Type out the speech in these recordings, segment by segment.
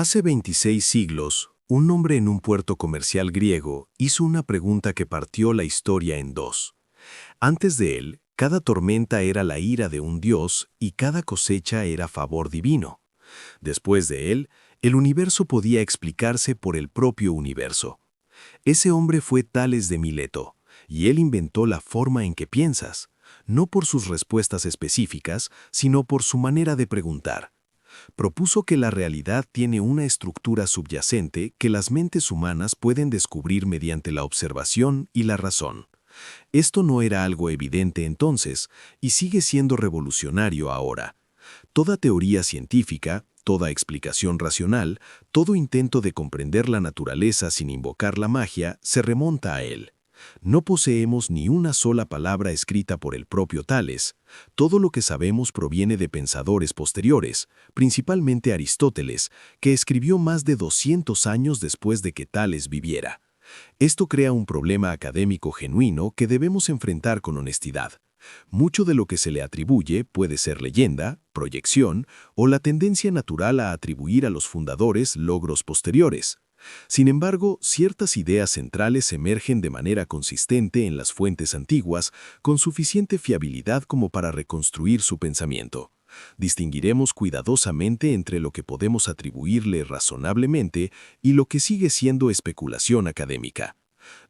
Hace 26 siglos, un hombre en un puerto comercial griego hizo una pregunta que partió la historia en dos. Antes de él, cada tormenta era la ira de un dios y cada cosecha era favor divino. Después de él, el universo podía explicarse por el propio universo. Ese hombre fue Tales de Mileto, y él inventó la forma en que piensas, no por sus respuestas específicas, sino por su manera de preguntar. Propuso que la realidad tiene una estructura subyacente que las mentes humanas pueden descubrir mediante la observación y la razón. Esto no era algo evidente entonces, y sigue siendo revolucionario ahora. Toda teoría científica, toda explicación racional, todo intento de comprender la naturaleza sin invocar la magia, se remonta a él. No poseemos ni una sola palabra escrita por el propio Tales. Todo lo que sabemos proviene de pensadores posteriores, principalmente Aristóteles, que escribió más de 200 años después de que Tales viviera. Esto crea un problema académico genuino que debemos enfrentar con honestidad. Mucho de lo que se le atribuye puede ser leyenda, proyección o la tendencia natural a atribuir a los fundadores logros posteriores. Sin embargo, ciertas ideas centrales emergen de manera consistente en las fuentes antiguas, con suficiente fiabilidad como para reconstruir su pensamiento. Distinguiremos cuidadosamente entre lo que podemos atribuirle razonablemente y lo que sigue siendo especulación académica.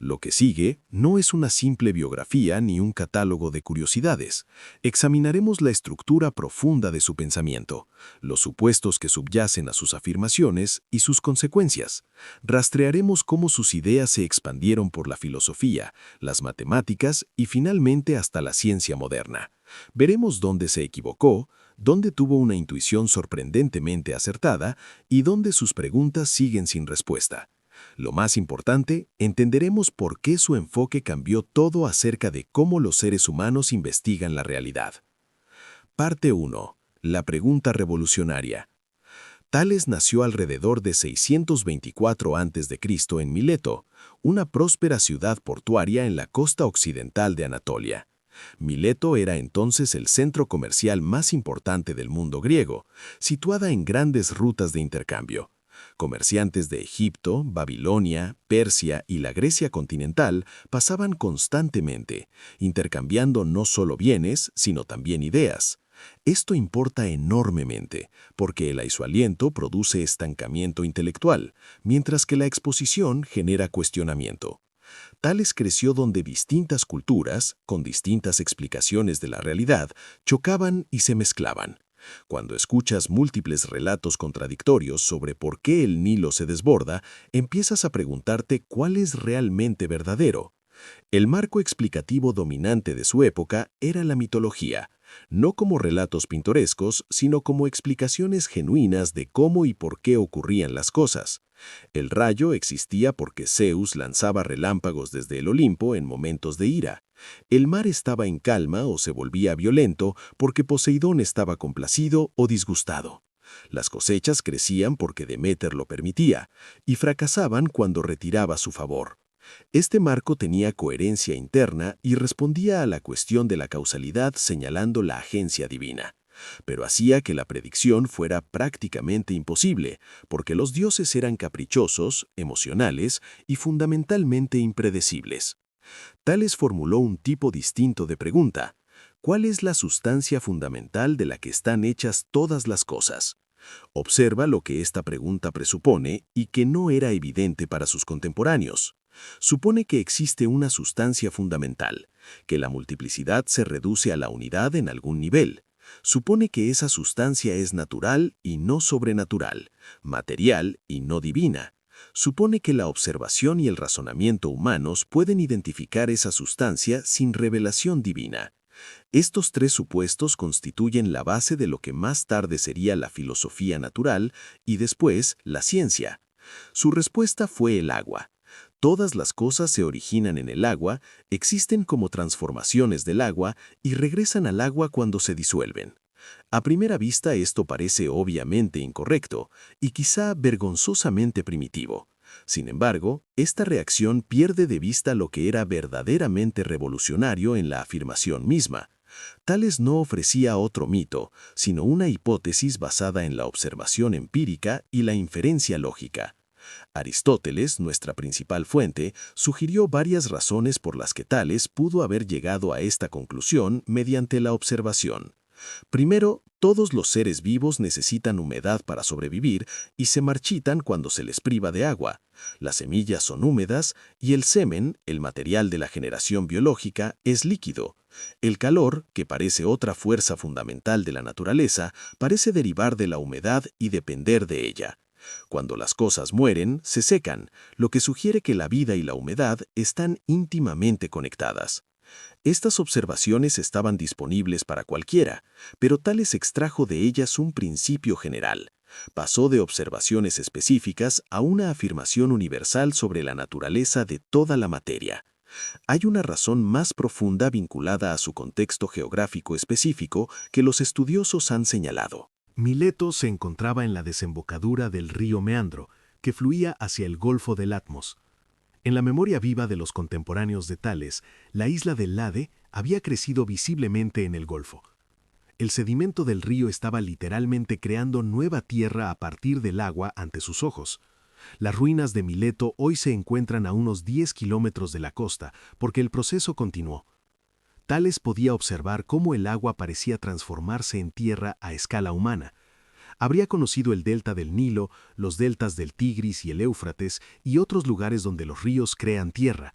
Lo que sigue no es una simple biografía ni un catálogo de curiosidades. Examinaremos la estructura profunda de su pensamiento, los supuestos que subyacen a sus afirmaciones y sus consecuencias. Rastrearemos cómo sus ideas se expandieron por la filosofía, las matemáticas y finalmente hasta la ciencia moderna. Veremos dónde se equivocó, dónde tuvo una intuición sorprendentemente acertada y dónde sus preguntas siguen sin respuesta. Lo más importante, entenderemos por qué su enfoque cambió todo acerca de cómo los seres humanos investigan la realidad. Parte 1. La pregunta revolucionaria. Tales nació alrededor de 624 a.C. en Mileto, una próspera ciudad portuaria en la costa occidental de Anatolia. Mileto era entonces el centro comercial más importante del mundo griego, situada en grandes rutas de intercambio. Comerciantes de Egipto, Babilonia, Persia y la Grecia continental pasaban constantemente, intercambiando no solo bienes, sino también ideas. Esto importa enormemente, porque el aislamiento produce estancamiento intelectual, mientras que la exposición genera cuestionamiento. Tales creció donde distintas culturas, con distintas explicaciones de la realidad, chocaban y se mezclaban. Cuando escuchas múltiples relatos contradictorios sobre por qué el Nilo se desborda, empiezas a preguntarte cuál es realmente verdadero. El marco explicativo dominante de su época era la mitología, no como relatos pintorescos, sino como explicaciones genuinas de cómo y por qué ocurrían las cosas. El rayo existía porque Zeus lanzaba relámpagos desde el Olimpo en momentos de ira. El mar estaba en calma o se volvía violento porque Poseidón estaba complacido o disgustado. Las cosechas crecían porque Deméter lo permitía, y fracasaban cuando retiraba su favor. Este marco tenía coherencia interna y respondía a la cuestión de la causalidad señalando la agencia divina. Pero hacía que la predicción fuera prácticamente imposible, porque los dioses eran caprichosos, emocionales y fundamentalmente impredecibles. Tales formuló un tipo distinto de pregunta: ¿cuál es la sustancia fundamental de la que están hechas todas las cosas? Observa lo que esta pregunta presupone y que no era evidente para sus contemporáneos. Supone que existe una sustancia fundamental, que la multiplicidad se reduce a la unidad en algún nivel. Supone que esa sustancia es natural y no sobrenatural, material y no divina. Supone que la observación y el razonamiento humanos pueden identificar esa sustancia sin revelación divina. Estos tres supuestos constituyen la base de lo que más tarde sería la filosofía natural y después la ciencia. Su respuesta fue el agua. Todas las cosas se originan en el agua, existen como transformaciones del agua y regresan al agua cuando se disuelven. A primera vista esto parece obviamente incorrecto y quizá vergonzosamente primitivo. Sin embargo, esta reacción pierde de vista lo que era verdaderamente revolucionario en la afirmación misma. Tales no ofrecía otro mito, sino una hipótesis basada en la observación empírica y la inferencia lógica. Aristóteles, nuestra principal fuente, sugirió varias razones por las que Tales pudo haber llegado a esta conclusión mediante la observación. Primero, todos los seres vivos necesitan humedad para sobrevivir y se marchitan cuando se les priva de agua. Las semillas son húmedas y el semen, el material de la generación biológica, es líquido. El calor, que parece otra fuerza fundamental de la naturaleza, parece derivar de la humedad y depender de ella. Cuando las cosas mueren, se secan, lo que sugiere que la vida y la humedad están íntimamente conectadas. Estas observaciones estaban disponibles para cualquiera, pero Tales extrajo de ellas un principio general. Pasó de observaciones específicas a una afirmación universal sobre la naturaleza de toda la materia. Hay una razón más profunda vinculada a su contexto geográfico específico que los estudiosos han señalado. Mileto se encontraba en la desembocadura del río Meandro, que fluía hacia el Golfo de Latmos. En la memoria viva de los contemporáneos de Tales, la isla del Lade había crecido visiblemente en el Golfo. El sedimento del río estaba literalmente creando nueva tierra a partir del agua ante sus ojos. Las ruinas de Mileto hoy se encuentran a unos 10 kilómetros de la costa, porque el proceso continuó. Tales podía observar cómo el agua parecía transformarse en tierra a escala humana. Habría conocido el delta del Nilo, los deltas del Tigris y el Éufrates y otros lugares donde los ríos crean tierra.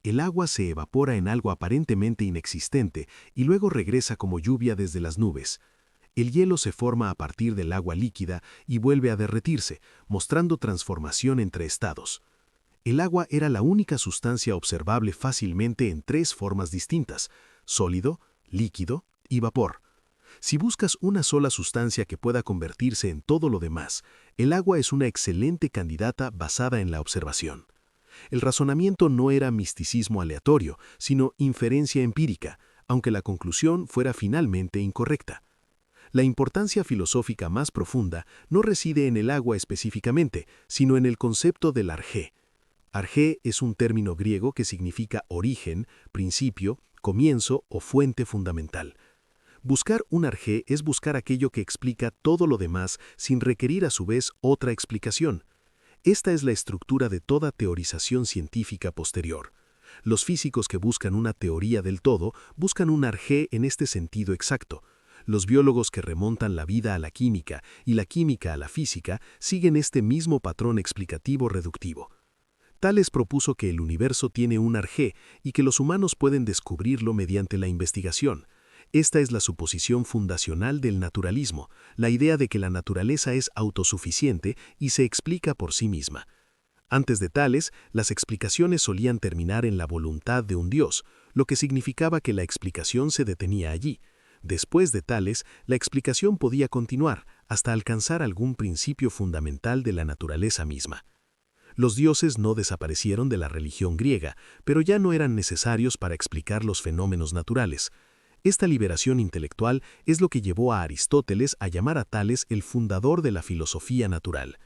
El agua se evapora en algo aparentemente inexistente y luego regresa como lluvia desde las nubes. El hielo se forma a partir del agua líquida y vuelve a derretirse, mostrando transformación entre estados. El agua era la única sustancia observable fácilmente en tres formas distintas: sólido, líquido y vapor. Si buscas una sola sustancia que pueda convertirse en todo lo demás, el agua es una excelente candidata basada en la observación. El razonamiento no era misticismo aleatorio, sino inferencia empírica, aunque la conclusión fuera finalmente incorrecta. La importancia filosófica más profunda no reside en el agua específicamente, sino en el concepto del arjé. Arjé es un término griego que significa origen, principio, comienzo o fuente fundamental. Buscar un arjé es buscar aquello que explica todo lo demás sin requerir a su vez otra explicación. Esta es la estructura de toda teorización científica posterior. Los físicos que buscan una teoría del todo buscan un arjé en este sentido exacto. Los biólogos que remontan la vida a la química y la química a la física siguen este mismo patrón explicativo reductivo. Tales propuso que el universo tiene un arjé y que los humanos pueden descubrirlo mediante la investigación. Esta es la suposición fundacional del naturalismo, la idea de que la naturaleza es autosuficiente y se explica por sí misma. Antes de Tales, las explicaciones solían terminar en la voluntad de un Dios, lo que significaba que la explicación se detenía allí. Después de Tales, la explicación podía continuar hasta alcanzar algún principio fundamental de la naturaleza misma. Los dioses no desaparecieron de la religión griega, pero ya no eran necesarios para explicar los fenómenos naturales. Esta liberación intelectual es lo que llevó a Aristóteles a llamar a Tales el fundador de la filosofía natural.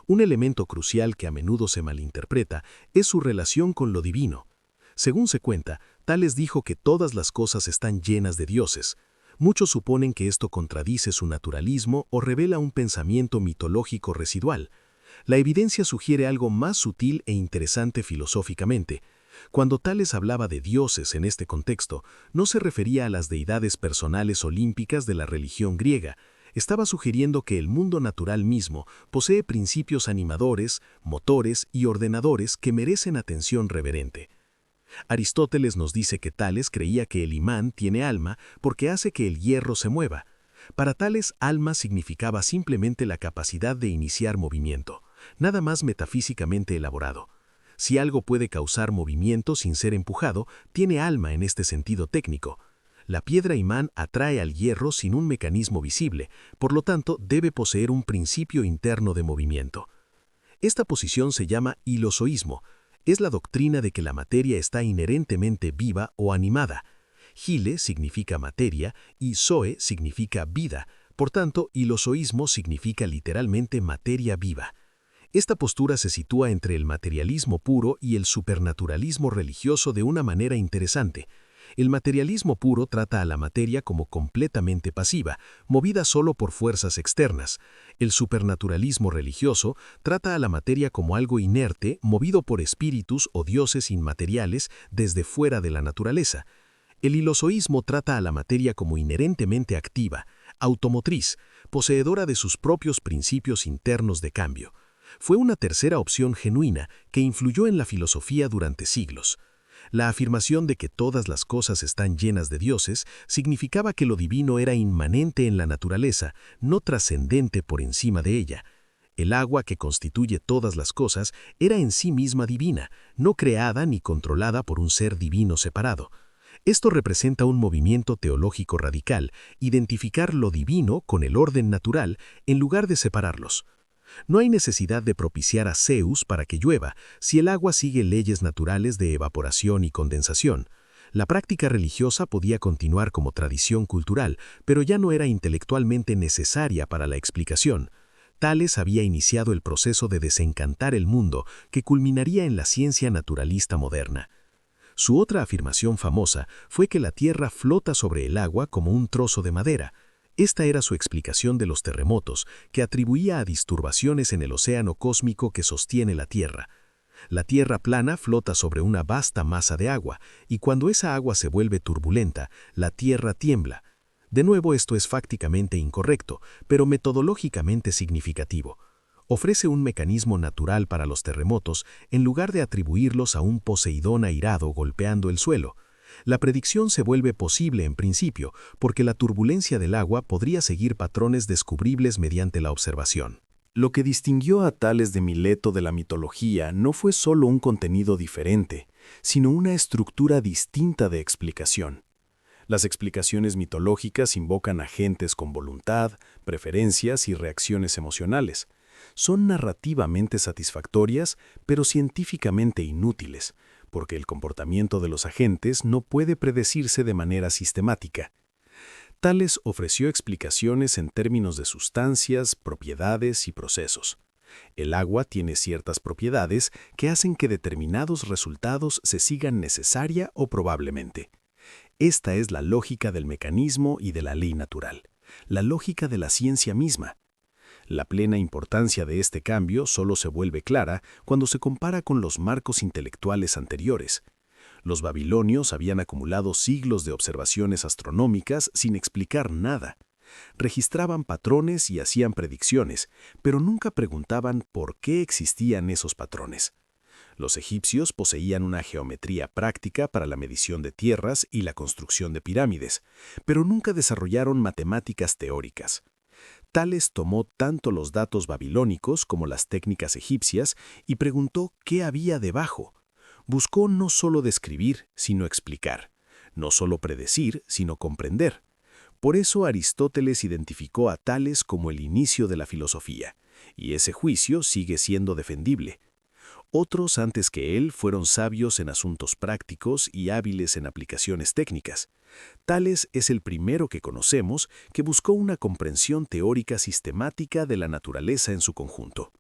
Un elemento crucial que a menudo se malinterpreta es su relación con lo divino. Según se cuenta, Tales dijo que todas las cosas están llenas de dioses. Muchos suponen que esto contradice su naturalismo o revela un pensamiento mitológico residual. La evidencia sugiere algo más sutil e interesante filosóficamente. Cuando Tales hablaba de dioses en este contexto, no se refería a las deidades personales olímpicas de la religión griega. Estaba sugiriendo que el mundo natural mismo posee principios animadores, motores y ordenadores que merecen atención reverente. Aristóteles nos dice que Tales creía que el imán tiene alma porque hace que el hierro se mueva. Para Tales, alma significaba simplemente la capacidad de iniciar movimiento, nada más metafísicamente elaborado. Si algo puede causar movimiento sin ser empujado, tiene alma en este sentido técnico. La piedra imán atrae al hierro sin un mecanismo visible, por lo tanto debe poseer un principio interno de movimiento. Esta posición se llama hilozoísmo. Es la doctrina de que la materia está inherentemente viva o animada. Hile significa materia y zoe significa vida, por tanto, hilozoísmo significa literalmente materia viva. Esta postura se sitúa entre el materialismo puro y el supernaturalismo religioso de una manera interesante. El materialismo puro trata a la materia como completamente pasiva, movida solo por fuerzas externas. El supernaturalismo religioso trata a la materia como algo inerte, movido por espíritus o dioses inmateriales desde fuera de la naturaleza. El hilozoísmo trata a la materia como inherentemente activa, automotriz, poseedora de sus propios principios internos de cambio. Fue una tercera opción genuina que influyó en la filosofía durante siglos. La afirmación de que todas las cosas están llenas de dioses significaba que lo divino era inmanente en la naturaleza, no trascendente por encima de ella. El agua que constituye todas las cosas era en sí misma divina, no creada ni controlada por un ser divino separado. Esto representa un movimiento teológico radical, identificar lo divino con el orden natural en lugar de separarlos. No hay necesidad de propiciar a Zeus para que llueva, si el agua sigue leyes naturales de evaporación y condensación. La práctica religiosa podía continuar como tradición cultural, pero ya no era intelectualmente necesaria para la explicación. Tales había iniciado el proceso de desencantar el mundo que culminaría en la ciencia naturalista moderna. Su otra afirmación famosa fue que la Tierra flota sobre el agua como un trozo de madera. Esta era su explicación de los terremotos, que atribuía a disturbaciones en el océano cósmico que sostiene la Tierra. La Tierra plana flota sobre una vasta masa de agua, y cuando esa agua se vuelve turbulenta, la Tierra tiembla. De nuevo, esto es fácticamente incorrecto, pero metodológicamente significativo. Ofrece un mecanismo natural para los terremotos en lugar de atribuirlos a un Poseidón airado golpeando el suelo. La predicción se vuelve posible en principio, porque la turbulencia del agua podría seguir patrones descubribles mediante la observación. Lo que distinguió a Tales de Mileto de la mitología no fue solo un contenido diferente, sino una estructura distinta de explicación. Las explicaciones mitológicas invocan agentes con voluntad, preferencias y reacciones emocionales. Son narrativamente satisfactorias, pero científicamente inútiles, porque el comportamiento de los agentes no puede predecirse de manera sistemática. Tales ofreció explicaciones en términos de sustancias, propiedades y procesos. El agua tiene ciertas propiedades que hacen que determinados resultados se sigan necesaria o probablemente. Esta es la lógica del mecanismo y de la ley natural, la lógica de la ciencia misma. La plena importancia de este cambio solo se vuelve clara cuando se compara con los marcos intelectuales anteriores. Los babilonios habían acumulado siglos de observaciones astronómicas sin explicar nada. Registraban patrones y hacían predicciones, pero nunca preguntaban por qué existían esos patrones. Los egipcios poseían una geometría práctica para la medición de tierras y la construcción de pirámides, pero nunca desarrollaron matemáticas teóricas. Tales tomó tanto los datos babilónicos como las técnicas egipcias y preguntó qué había debajo. Buscó no solo describir, sino explicar, no solo predecir, sino comprender. Por eso Aristóteles identificó a Tales como el inicio de la filosofía, y ese juicio sigue siendo defendible. Otros antes que él fueron sabios en asuntos prácticos y hábiles en aplicaciones técnicas. Tales es el primero que conocemos que buscó una comprensión teórica sistemática de la naturaleza en su conjunto.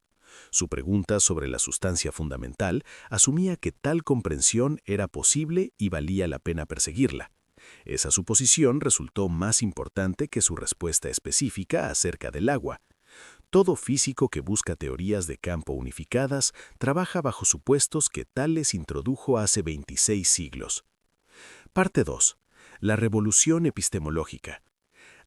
Su pregunta sobre la sustancia fundamental asumía que tal comprensión era posible y valía la pena perseguirla. Esa suposición resultó más importante que su respuesta específica acerca del agua. Todo físico que busca teorías de campo unificadas trabaja bajo supuestos que Tales introdujo hace 26 siglos. Parte 2. La revolución epistemológica.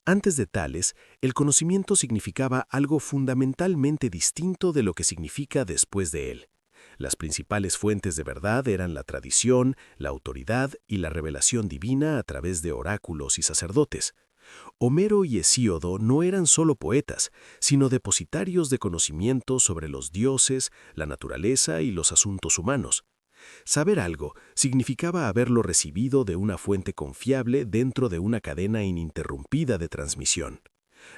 Antes de Tales, el conocimiento significaba algo fundamentalmente distinto de lo que significa después de él. Las principales fuentes de verdad eran la tradición, la autoridad y la revelación divina a través de oráculos y sacerdotes. Homero y Hesíodo no eran solo poetas, sino depositarios de conocimiento sobre los dioses, la naturaleza y los asuntos humanos. Saber algo significaba haberlo recibido de una fuente confiable dentro de una cadena ininterrumpida de transmisión.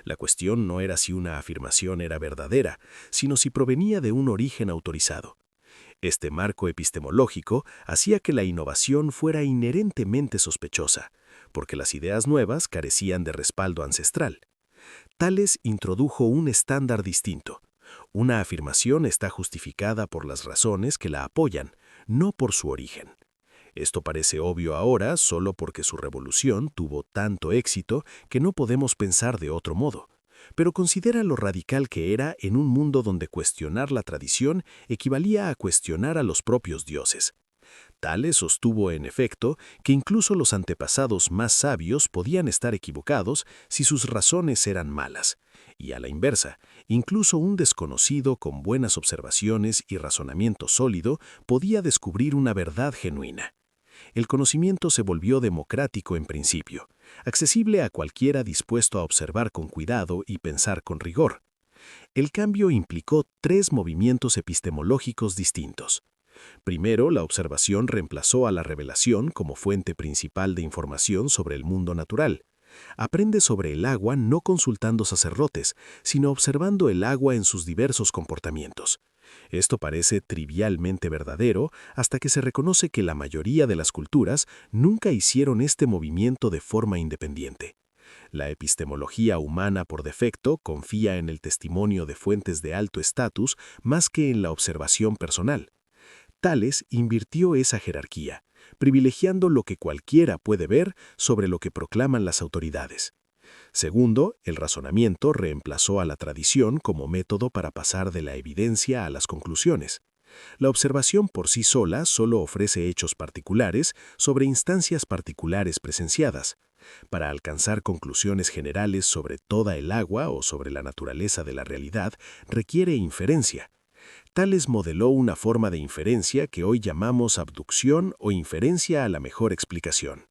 La cuestión no era si una afirmación era verdadera, sino si provenía de un origen autorizado. Este marco epistemológico hacía que la innovación fuera inherentemente sospechosa, porque las ideas nuevas carecían de respaldo ancestral. Tales introdujo un estándar distinto. Una afirmación está justificada por las razones que la apoyan, no por su origen. Esto parece obvio ahora solo porque su revolución tuvo tanto éxito que no podemos pensar de otro modo. Pero considera lo radical que era en un mundo donde cuestionar la tradición equivalía a cuestionar a los propios dioses. Tales sostuvo, en efecto, que incluso los antepasados más sabios podían estar equivocados si sus razones eran malas. Y a la inversa, incluso un desconocido con buenas observaciones y razonamiento sólido podía descubrir una verdad genuina. El conocimiento se volvió democrático en principio, accesible a cualquiera dispuesto a observar con cuidado y pensar con rigor. El cambio implicó tres movimientos epistemológicos distintos. Primero, la observación reemplazó a la revelación como fuente principal de información sobre el mundo natural. Aprende sobre el agua no consultando sacerdotes, sino observando el agua en sus diversos comportamientos. Esto parece trivialmente verdadero hasta que se reconoce que la mayoría de las culturas nunca hicieron este movimiento de forma independiente. La epistemología humana por defecto confía en el testimonio de fuentes de alto estatus más que en la observación personal. Tales invirtió esa jerarquía, privilegiando lo que cualquiera puede ver sobre lo que proclaman las autoridades. Segundo, el razonamiento reemplazó a la tradición como método para pasar de la evidencia a las conclusiones. La observación por sí sola solo ofrece hechos particulares sobre instancias particulares presenciadas. Para alcanzar conclusiones generales sobre toda el agua o sobre la naturaleza de la realidad, requiere inferencia. Tales modeló una forma de inferencia que hoy llamamos abducción o inferencia a la mejor explicación.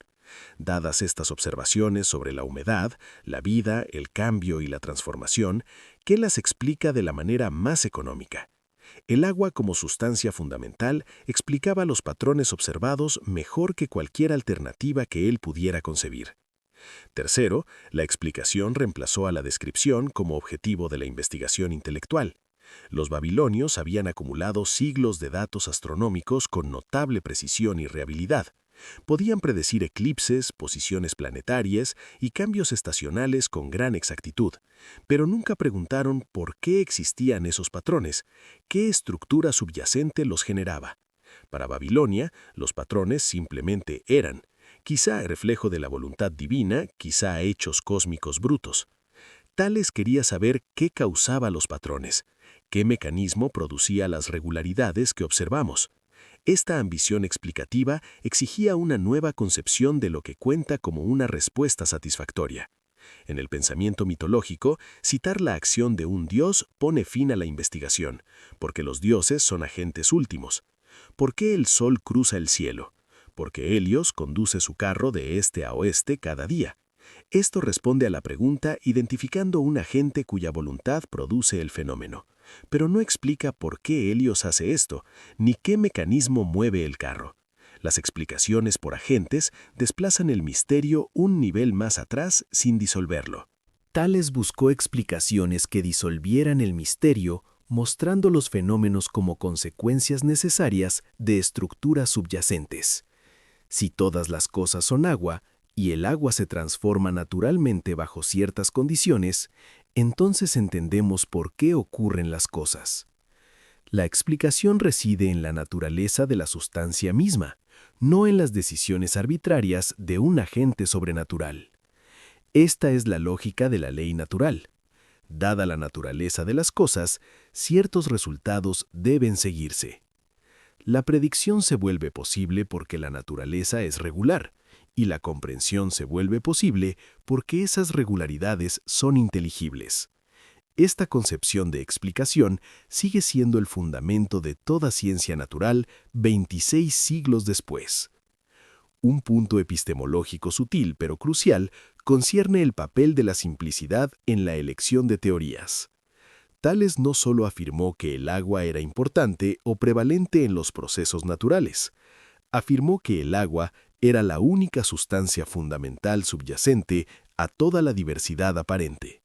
Dadas estas observaciones sobre la humedad, la vida, el cambio y la transformación, ¿qué las explica de la manera más económica? El agua como sustancia fundamental explicaba los patrones observados mejor que cualquier alternativa que él pudiera concebir. Tercero, la explicación reemplazó a la descripción como objetivo de la investigación intelectual. Los babilonios habían acumulado siglos de datos astronómicos con notable precisión y reliabilidad. Podían predecir eclipses, posiciones planetarias y cambios estacionales con gran exactitud, pero nunca preguntaron por qué existían esos patrones, qué estructura subyacente los generaba. Para Babilonia, los patrones simplemente eran, quizá reflejo de la voluntad divina, quizá hechos cósmicos brutos. Tales quería saber qué causaba los patrones, qué mecanismo producía las regularidades que observamos. Esta ambición explicativa exigía una nueva concepción de lo que cuenta como una respuesta satisfactoria. En el pensamiento mitológico, citar la acción de un dios pone fin a la investigación, porque los dioses son agentes últimos. ¿Por qué el sol cruza el cielo? Porque Helios conduce su carro de este a oeste cada día. Esto responde a la pregunta identificando un agente cuya voluntad produce el fenómeno, pero no explica por qué Helios hace esto, ni qué mecanismo mueve el carro. Las explicaciones por agentes desplazan el misterio un nivel más atrás sin disolverlo. Tales buscó explicaciones que disolvieran el misterio, mostrando los fenómenos como consecuencias necesarias de estructuras subyacentes. Si todas las cosas son agua, y el agua se transforma naturalmente bajo ciertas condiciones, entonces entendemos por qué ocurren las cosas. La explicación reside en la naturaleza de la sustancia misma, no en las decisiones arbitrarias de un agente sobrenatural. Esta es la lógica de la ley natural. Dada la naturaleza de las cosas, ciertos resultados deben seguirse. La predicción se vuelve posible porque la naturaleza es regular, y la comprensión se vuelve posible porque esas regularidades son inteligibles. Esta concepción de explicación sigue siendo el fundamento de toda ciencia natural 26 siglos después. Un punto epistemológico sutil pero crucial concierne el papel de la simplicidad en la elección de teorías. Tales no solo afirmó que el agua era importante o prevalente en los procesos naturales, afirmó que el agua era la única sustancia fundamental subyacente a toda la diversidad aparente.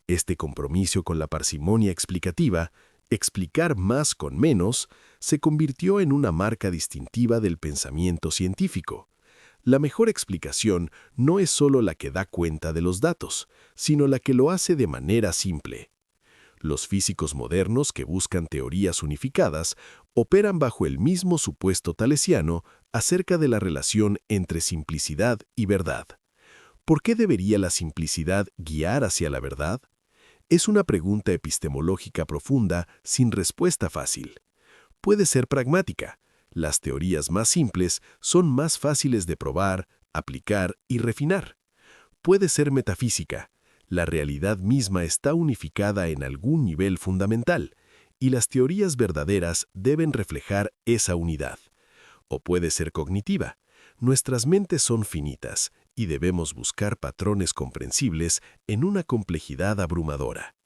Este compromiso con la parsimonia explicativa, explicar más con menos, se convirtió en una marca distintiva del pensamiento científico. La mejor explicación no es solo la que da cuenta de los datos, sino la que lo hace de manera simple. Los físicos modernos que buscan teorías unificadas operan bajo el mismo supuesto talesiano acerca de la relación entre simplicidad y verdad. ¿Por qué debería la simplicidad guiar hacia la verdad? Es una pregunta epistemológica profunda sin respuesta fácil. Puede ser pragmática. Las teorías más simples son más fáciles de probar, aplicar y refinar. Puede ser metafísica. La realidad misma está unificada en algún nivel fundamental, y las teorías verdaderas deben reflejar esa unidad. O puede ser cognitiva. Nuestras mentes son finitas y debemos buscar patrones comprensibles en una complejidad abrumadora.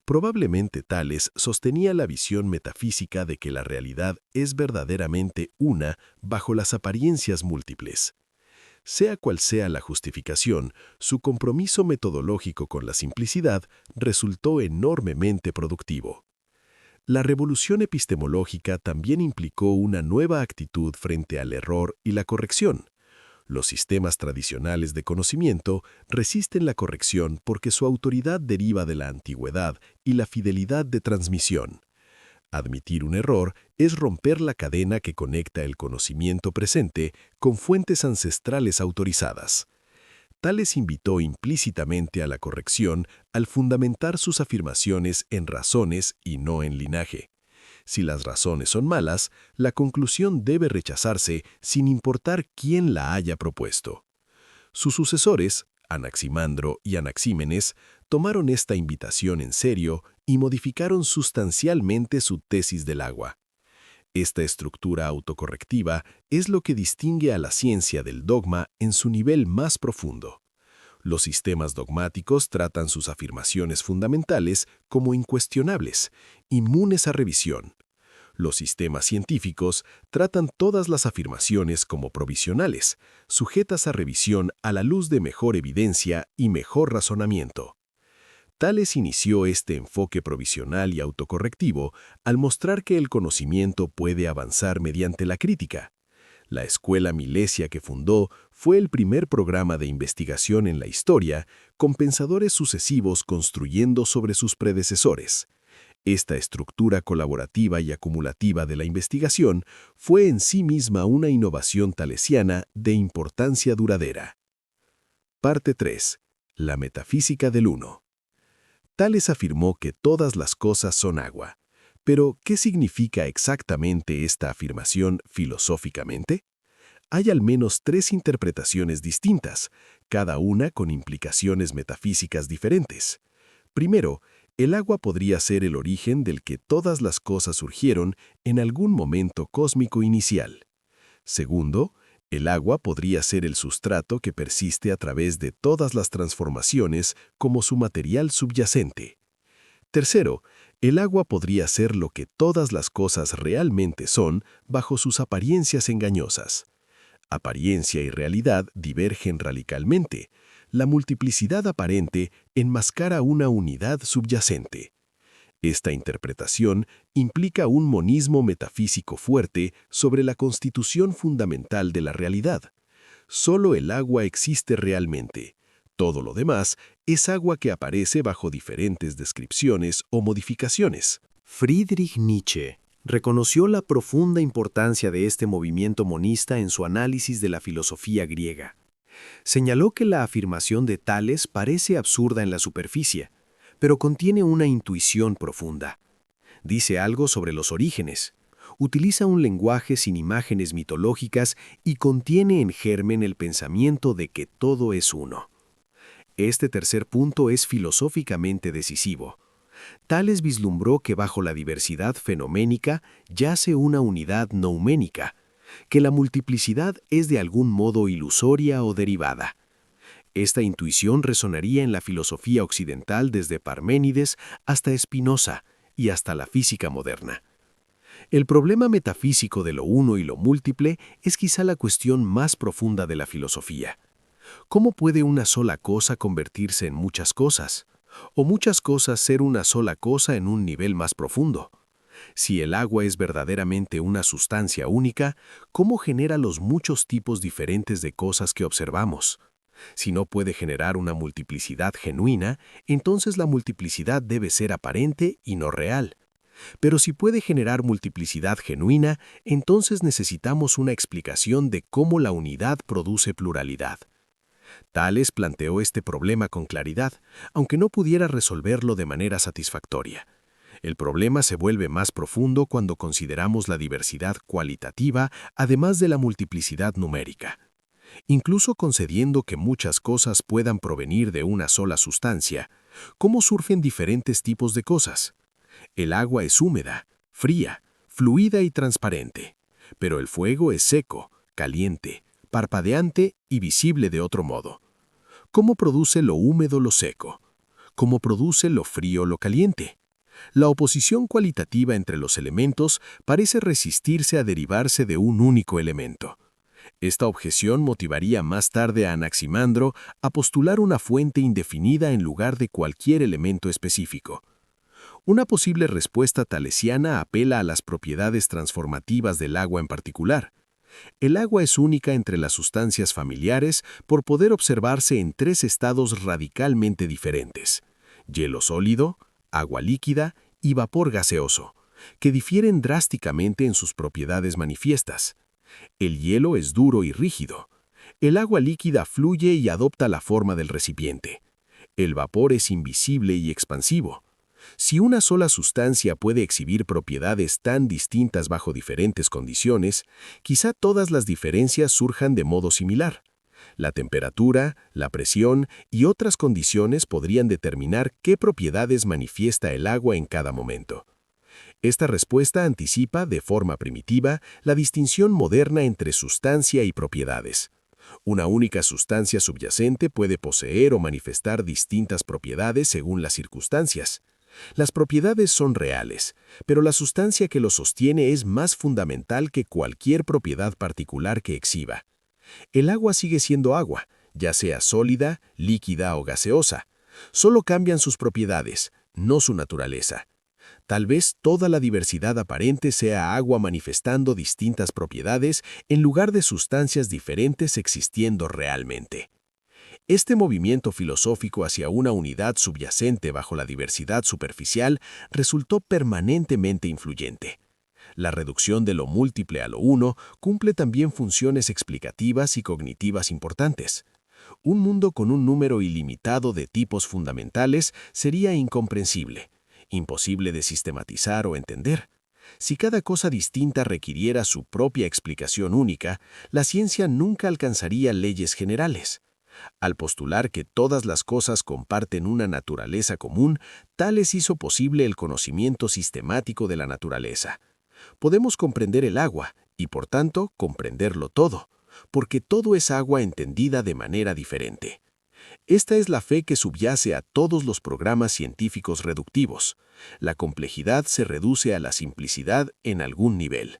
Probablemente Tales sostenía la visión metafísica de que la realidad es verdaderamente una bajo las apariencias múltiples. Sea cual sea la justificación, su compromiso metodológico con la simplicidad resultó enormemente productivo. La revolución epistemológica también implicó una nueva actitud frente al error y la corrección. Los sistemas tradicionales de conocimiento resisten la corrección porque su autoridad deriva de la antigüedad y la fidelidad de transmisión. Admitir un error es romper la cadena que conecta el conocimiento presente con fuentes ancestrales autorizadas. Tales invitó implícitamente a la corrección al fundamentar sus afirmaciones en razones y no en linaje. Si las razones son malas, la conclusión debe rechazarse sin importar quién la haya propuesto. Sus sucesores, Anaximandro y Anaxímenes, tomaron esta invitación en serio y modificaron sustancialmente su tesis del agua. Esta estructura autocorrectiva es lo que distingue a la ciencia del dogma en su nivel más profundo. Los sistemas dogmáticos tratan sus afirmaciones fundamentales como incuestionables, inmunes a revisión. Los sistemas científicos tratan todas las afirmaciones como provisionales, sujetas a revisión a la luz de mejor evidencia y mejor razonamiento. Tales inició este enfoque provisional y autocorrectivo al mostrar que el conocimiento puede avanzar mediante la crítica. La escuela Milesia que fundó fue el primer programa de investigación en la historia, con pensadores sucesivos construyendo sobre sus predecesores. Esta estructura colaborativa y acumulativa de la investigación fue en sí misma una innovación talesiana de importancia duradera. Parte 3. La metafísica del uno. Tales afirmó que todas las cosas son agua. Pero, ¿qué significa exactamente esta afirmación filosóficamente? Hay al menos 3 interpretaciones distintas, cada una con implicaciones metafísicas diferentes. Primero, el agua podría ser el origen del que todas las cosas surgieron en algún momento cósmico inicial. Segundo, el agua podría ser el sustrato que persiste a través de todas las transformaciones como su material subyacente. Tercero, el agua podría ser lo que todas las cosas realmente son bajo sus apariencias engañosas. Apariencia y realidad divergen radicalmente. La multiplicidad aparente enmascara una unidad subyacente. Esta interpretación implica un monismo metafísico fuerte sobre la constitución fundamental de la realidad. Solo el agua existe realmente. Todo lo demás es agua que aparece bajo diferentes descripciones o modificaciones. Friedrich Nietzsche reconoció la profunda importancia de este movimiento monista en su análisis de la filosofía griega. Señaló que la afirmación de Tales parece absurda en la superficie, pero contiene una intuición profunda. Dice algo sobre los orígenes, utiliza un lenguaje sin imágenes mitológicas y contiene en germen el pensamiento de que todo es uno. Este tercer punto es filosóficamente decisivo. Tales vislumbró que bajo la diversidad fenoménica yace una unidad nouménica, que la multiplicidad es de algún modo ilusoria o derivada. Esta intuición resonaría en la filosofía occidental desde Parménides hasta Spinoza y hasta la física moderna. El problema metafísico de lo uno y lo múltiple es quizá la cuestión más profunda de la filosofía. ¿Cómo puede una sola cosa convertirse en muchas cosas? ¿O muchas cosas ser una sola cosa en un nivel más profundo? Si el agua es verdaderamente una sustancia única, ¿cómo genera los muchos tipos diferentes de cosas que observamos? Si no puede generar una multiplicidad genuina, entonces la multiplicidad debe ser aparente y no real. Pero si puede generar multiplicidad genuina, entonces necesitamos una explicación de cómo la unidad produce pluralidad. Tales planteó este problema con claridad, aunque no pudiera resolverlo de manera satisfactoria. El problema se vuelve más profundo cuando consideramos la diversidad cualitativa, además de la multiplicidad numérica. Incluso concediendo que muchas cosas puedan provenir de una sola sustancia, ¿cómo surgen diferentes tipos de cosas? El agua es húmeda, fría, fluida y transparente, pero el fuego es seco, caliente, parpadeante y visible de otro modo. ¿Cómo produce lo húmedo lo seco? ¿Cómo produce lo frío lo caliente? La oposición cualitativa entre los elementos parece resistirse a derivarse de un único elemento. Esta objeción motivaría más tarde a Anaximandro a postular una fuente indefinida en lugar de cualquier elemento específico. Una posible respuesta talesiana apela a las propiedades transformativas del agua en particular. El agua es única entre las sustancias familiares por poder observarse en tres estados radicalmente diferentes: hielo sólido, agua líquida y vapor gaseoso, que difieren drásticamente en sus propiedades manifiestas. El hielo es duro y rígido. El agua líquida fluye y adopta la forma del recipiente. El vapor es invisible y expansivo. Si una sola sustancia puede exhibir propiedades tan distintas bajo diferentes condiciones, quizá todas las diferencias surjan de modo similar. La temperatura, la presión y otras condiciones podrían determinar qué propiedades manifiesta el agua en cada momento. Esta respuesta anticipa, de forma primitiva, la distinción moderna entre sustancia y propiedades. Una única sustancia subyacente puede poseer o manifestar distintas propiedades según las circunstancias. Las propiedades son reales, pero la sustancia que los sostiene es más fundamental que cualquier propiedad particular que exhiba. El agua sigue siendo agua, ya sea sólida, líquida o gaseosa. Solo cambian sus propiedades, no su naturaleza. Tal vez toda la diversidad aparente sea agua manifestando distintas propiedades en lugar de sustancias diferentes existiendo realmente. Este movimiento filosófico hacia una unidad subyacente bajo la diversidad superficial resultó permanentemente influyente. La reducción de lo múltiple a lo uno cumple también funciones explicativas y cognitivas importantes. Un mundo con un número ilimitado de tipos fundamentales sería incomprensible, imposible de sistematizar o entender. Si cada cosa distinta requiriera su propia explicación única, la ciencia nunca alcanzaría leyes generales. Al postular que todas las cosas comparten una naturaleza común, Tales hizo posible el conocimiento sistemático de la naturaleza. Podemos comprender el agua y, por tanto, comprenderlo todo, porque todo es agua entendida de manera diferente. Esta es la fe que subyace a todos los programas científicos reductivos. La complejidad se reduce a la simplicidad en algún nivel.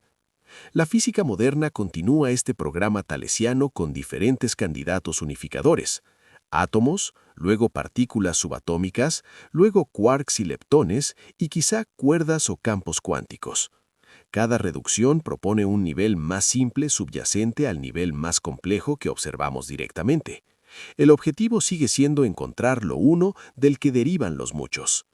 La física moderna continúa este programa talesiano con diferentes candidatos unificadores: átomos, luego partículas subatómicas, luego quarks y leptones y quizá cuerdas o campos cuánticos. Cada reducción propone un nivel más simple subyacente al nivel más complejo que observamos directamente. El objetivo sigue siendo encontrar lo uno del que derivan los muchos.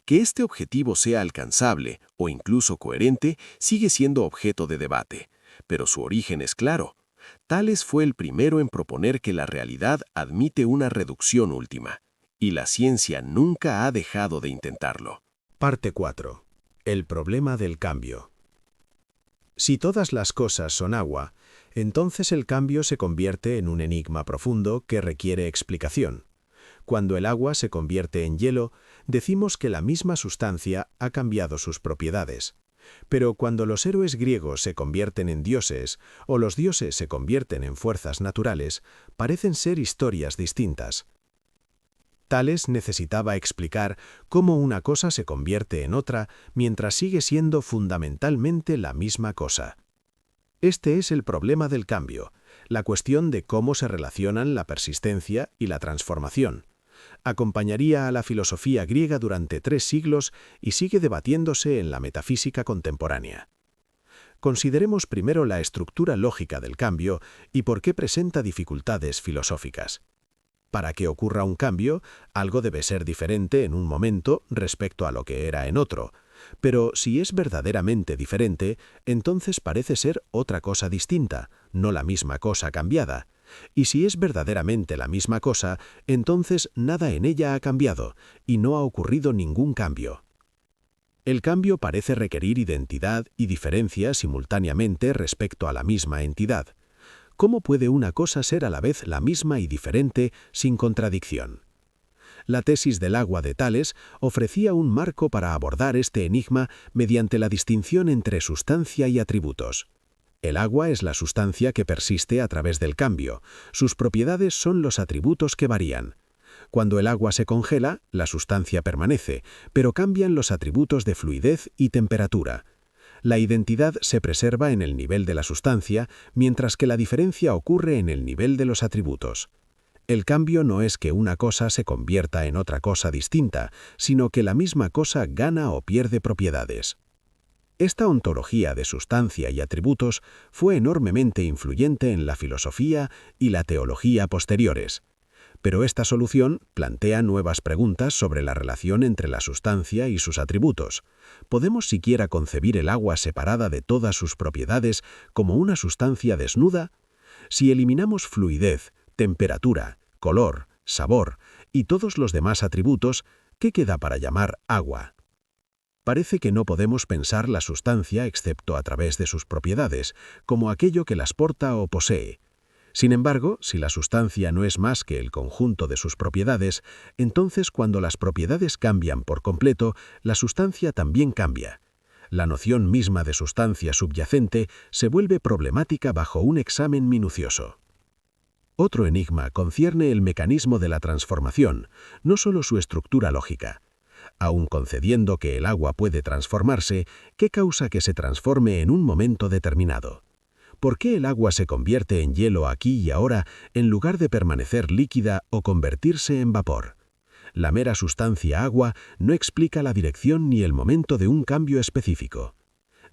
Que este objetivo sea alcanzable o incluso coherente sigue siendo objeto de debate, pero su origen es claro. Tales fue el primero en proponer que la realidad admite una reducción última, y la ciencia nunca ha dejado de intentarlo. Parte 4. El problema del cambio. Si todas las cosas son agua, entonces el cambio se convierte en un enigma profundo que requiere explicación. Cuando el agua se convierte en hielo, decimos que la misma sustancia ha cambiado sus propiedades. Pero cuando los héroes griegos se convierten en dioses o los dioses se convierten en fuerzas naturales, parecen ser historias distintas. Tales necesitaba explicar cómo una cosa se convierte en otra mientras sigue siendo fundamentalmente la misma cosa. Este es el problema del cambio, la cuestión de cómo se relacionan la persistencia y la transformación. Acompañaría a la filosofía griega durante 3 siglos y sigue debatiéndose en la metafísica contemporánea. Consideremos primero la estructura lógica del cambio y por qué presenta dificultades filosóficas. Para que ocurra un cambio, algo debe ser diferente en un momento respecto a lo que era en otro. Pero si es verdaderamente diferente, entonces parece ser otra cosa distinta, no la misma cosa cambiada. Y si es verdaderamente la misma cosa, entonces nada en ella ha cambiado, y no ha ocurrido ningún cambio. El cambio parece requerir identidad y diferencia simultáneamente respecto a la misma entidad. ¿Cómo puede una cosa ser a la vez la misma y diferente sin contradicción? La tesis del agua de Tales ofrecía un marco para abordar este enigma mediante la distinción entre sustancia y atributos. El agua es la sustancia que persiste a través del cambio. Sus propiedades son los atributos que varían. Cuando el agua se congela, la sustancia permanece, pero cambian los atributos de fluidez y temperatura. La identidad se preserva en el nivel de la sustancia, mientras que la diferencia ocurre en el nivel de los atributos. El cambio no es que una cosa se convierta en otra cosa distinta, sino que la misma cosa gana o pierde propiedades. Esta ontología de sustancia y atributos fue enormemente influyente en la filosofía y la teología posteriores. Pero esta solución plantea nuevas preguntas sobre la relación entre la sustancia y sus atributos. ¿Podemos siquiera concebir el agua separada de todas sus propiedades como una sustancia desnuda? Si eliminamos fluidez, temperatura, color, sabor y todos los demás atributos, ¿qué queda para llamar agua? Parece que no podemos pensar la sustancia excepto a través de sus propiedades, como aquello que las porta o posee. Sin embargo, si la sustancia no es más que el conjunto de sus propiedades, entonces cuando las propiedades cambian por completo, la sustancia también cambia. La noción misma de sustancia subyacente se vuelve problemática bajo un examen minucioso. Otro enigma concierne el mecanismo de la transformación, no solo su estructura lógica. Aun concediendo que el agua puede transformarse, ¿qué causa que se transforme en un momento determinado? ¿Por qué el agua se convierte en hielo aquí y ahora en lugar de permanecer líquida o convertirse en vapor? La mera sustancia agua no explica la dirección ni el momento de un cambio específico.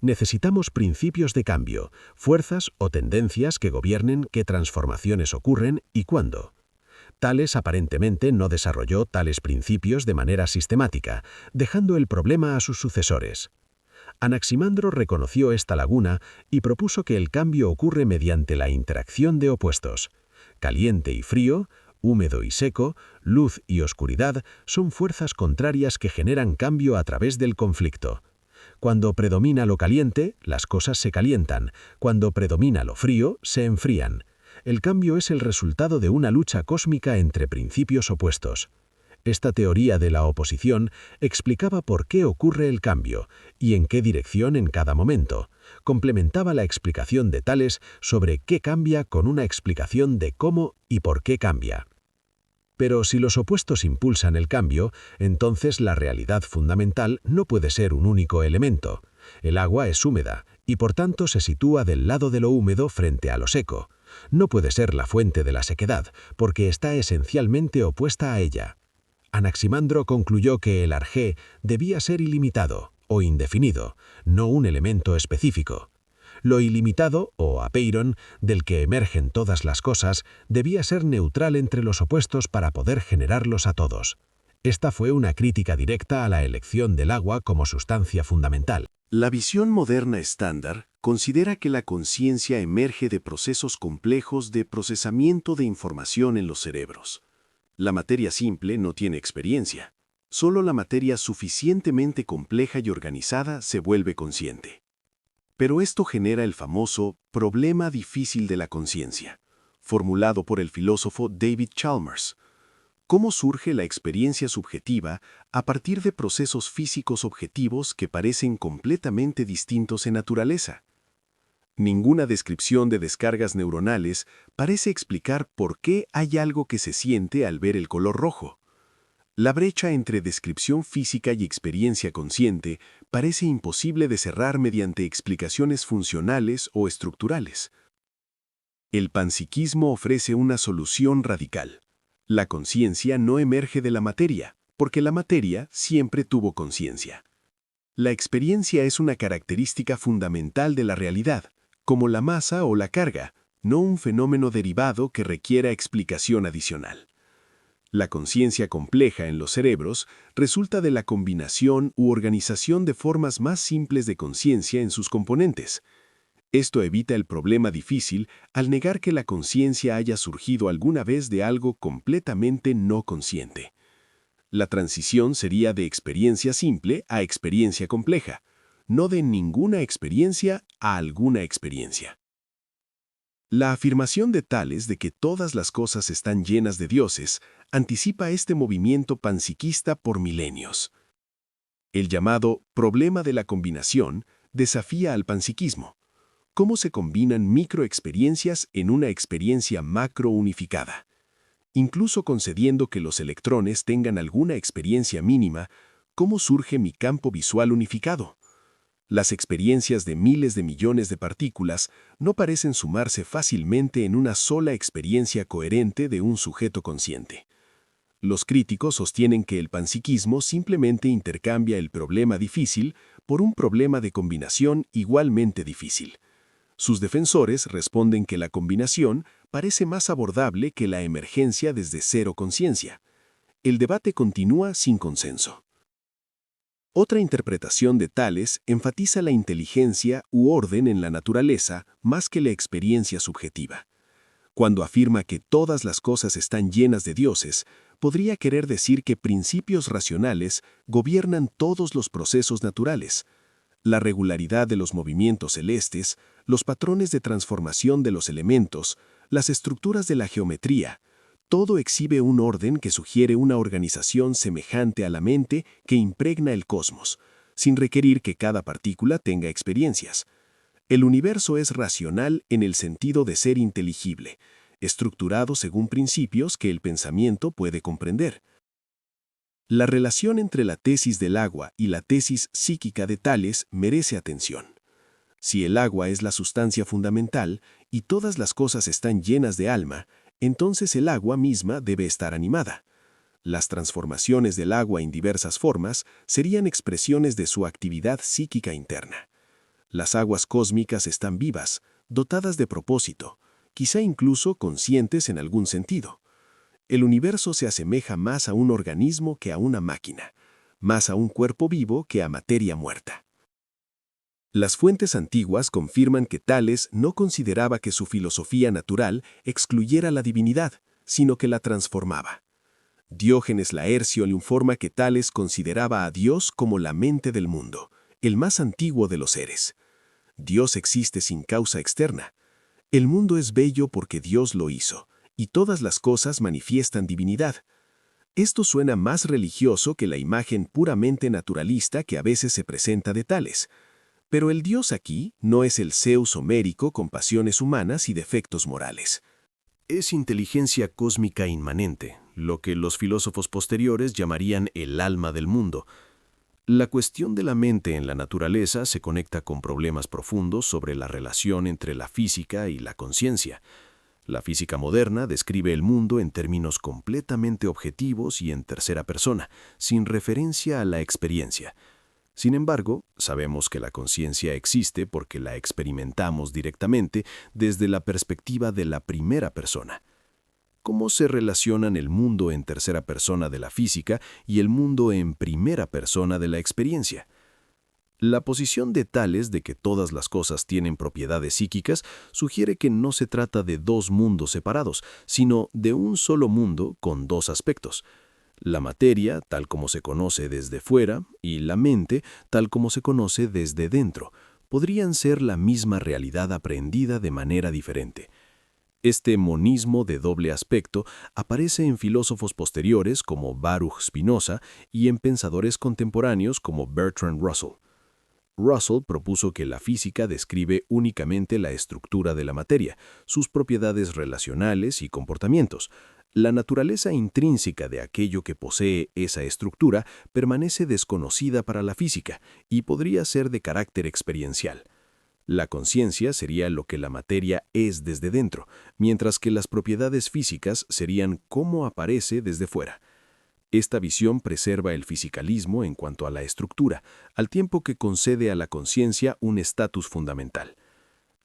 Necesitamos principios de cambio, fuerzas o tendencias que gobiernen qué transformaciones ocurren y cuándo. Tales aparentemente no desarrolló tales principios de manera sistemática, dejando el problema a sus sucesores. Anaximandro reconoció esta laguna y propuso que el cambio ocurre mediante la interacción de opuestos. Caliente y frío, húmedo y seco, luz y oscuridad son fuerzas contrarias que generan cambio a través del conflicto. Cuando predomina lo caliente, las cosas se calientan. Cuando predomina lo frío, se enfrían. El cambio es el resultado de una lucha cósmica entre principios opuestos. Esta teoría de la oposición explicaba por qué ocurre el cambio y en qué dirección en cada momento. Complementaba la explicación de Tales sobre qué cambia con una explicación de cómo y por qué cambia. Pero si los opuestos impulsan el cambio, entonces la realidad fundamental no puede ser un único elemento. El agua es húmeda y por tanto se sitúa del lado de lo húmedo frente a lo seco. No puede ser la fuente de la sequedad, porque está esencialmente opuesta a ella. Anaximandro concluyó que el arjé debía ser ilimitado o indefinido, no un elemento específico. Lo ilimitado, o apeiron, del que emergen todas las cosas, debía ser neutral entre los opuestos para poder generarlos a todos. Esta fue una crítica directa a la elección del agua como sustancia fundamental. La visión moderna estándar considera que la conciencia emerge de procesos complejos de procesamiento de información en los cerebros. La materia simple no tiene experiencia. Solo la materia suficientemente compleja y organizada se vuelve consciente. Pero esto genera el famoso problema difícil de la conciencia, formulado por el filósofo David Chalmers. ¿Cómo surge la experiencia subjetiva a partir de procesos físicos objetivos que parecen completamente distintos en naturaleza? Ninguna descripción de descargas neuronales parece explicar por qué hay algo que se siente al ver el color rojo. La brecha entre descripción física y experiencia consciente parece imposible de cerrar mediante explicaciones funcionales o estructurales. El panpsiquismo ofrece una solución radical. La conciencia no emerge de la materia, porque la materia siempre tuvo conciencia. La experiencia es una característica fundamental de la realidad, como la masa o la carga, no un fenómeno derivado que requiera explicación adicional. La conciencia compleja en los cerebros resulta de la combinación u organización de formas más simples de conciencia en sus componentes. Esto evita el problema difícil al negar que la conciencia haya surgido alguna vez de algo completamente no consciente. La transición sería de experiencia simple a experiencia compleja, no de ninguna experiencia a alguna experiencia. La afirmación de Tales de que todas las cosas están llenas de dioses anticipa este movimiento panpsiquista por milenios. El llamado problema de la combinación desafía al panpsiquismo. ¿Cómo se combinan microexperiencias en una experiencia macro unificada? Incluso concediendo que los electrones tengan alguna experiencia mínima, ¿cómo surge mi campo visual unificado? Las experiencias de miles de millones de partículas no parecen sumarse fácilmente en una sola experiencia coherente de un sujeto consciente. Los críticos sostienen que el panpsiquismo simplemente intercambia el problema difícil por un problema de combinación igualmente difícil. Sus defensores responden que la combinación parece más abordable que la emergencia desde cero conciencia. El debate continúa sin consenso. Otra interpretación de Tales enfatiza la inteligencia u orden en la naturaleza más que la experiencia subjetiva. Cuando afirma que todas las cosas están llenas de dioses, podría querer decir que principios racionales gobiernan todos los procesos naturales. La regularidad de los movimientos celestes, los patrones de transformación de los elementos, las estructuras de la geometría, todo exhibe un orden que sugiere una organización semejante a la mente que impregna el cosmos, sin requerir que cada partícula tenga experiencias. El universo es racional en el sentido de ser inteligible, estructurado según principios que el pensamiento puede comprender. La relación entre la tesis del agua y la tesis psíquica de Tales merece atención. Si el agua es la sustancia fundamental y todas las cosas están llenas de alma, entonces el agua misma debe estar animada. Las transformaciones del agua en diversas formas serían expresiones de su actividad psíquica interna. Las aguas cósmicas están vivas, dotadas de propósito, quizá incluso conscientes en algún sentido. El universo se asemeja más a un organismo que a una máquina, más a un cuerpo vivo que a materia muerta. Las fuentes antiguas confirman que Tales no consideraba que su filosofía natural excluyera la divinidad, sino que la transformaba. Diógenes Laercio le informa que Tales consideraba a Dios como la mente del mundo, el más antiguo de los seres. Dios existe sin causa externa. El mundo es bello porque Dios lo hizo, y todas las cosas manifiestan divinidad. Esto suena más religioso que la imagen puramente naturalista que a veces se presenta de Tales. Pero el Dios aquí no es el Zeus homérico con pasiones humanas y defectos morales. Es inteligencia cósmica inmanente, lo que los filósofos posteriores llamarían el alma del mundo. La cuestión de la mente en la naturaleza se conecta con problemas profundos sobre la relación entre la física y la conciencia. La física moderna describe el mundo en términos completamente objetivos y en tercera persona, sin referencia a la experiencia. Sin embargo, sabemos que la conciencia existe porque la experimentamos directamente desde la perspectiva de la primera persona. ¿Cómo se relacionan el mundo en tercera persona de la física y el mundo en primera persona de la experiencia? La posición de Tales de que todas las cosas tienen propiedades psíquicas sugiere que no se trata de dos mundos separados, sino de un solo mundo con dos aspectos. La materia, tal como se conoce desde fuera, y la mente, tal como se conoce desde dentro, podrían ser la misma realidad aprendida de manera diferente. Este monismo de doble aspecto aparece en filósofos posteriores como Baruch Spinoza y en pensadores contemporáneos como Bertrand Russell. Russell propuso que la física describe únicamente la estructura de la materia, sus propiedades relacionales y comportamientos. La naturaleza intrínseca de aquello que posee esa estructura permanece desconocida para la física y podría ser de carácter experiencial. La conciencia sería lo que la materia es desde dentro, mientras que las propiedades físicas serían cómo aparece desde fuera. Esta visión preserva el fisicalismo en cuanto a la estructura, al tiempo que concede a la conciencia un estatus fundamental.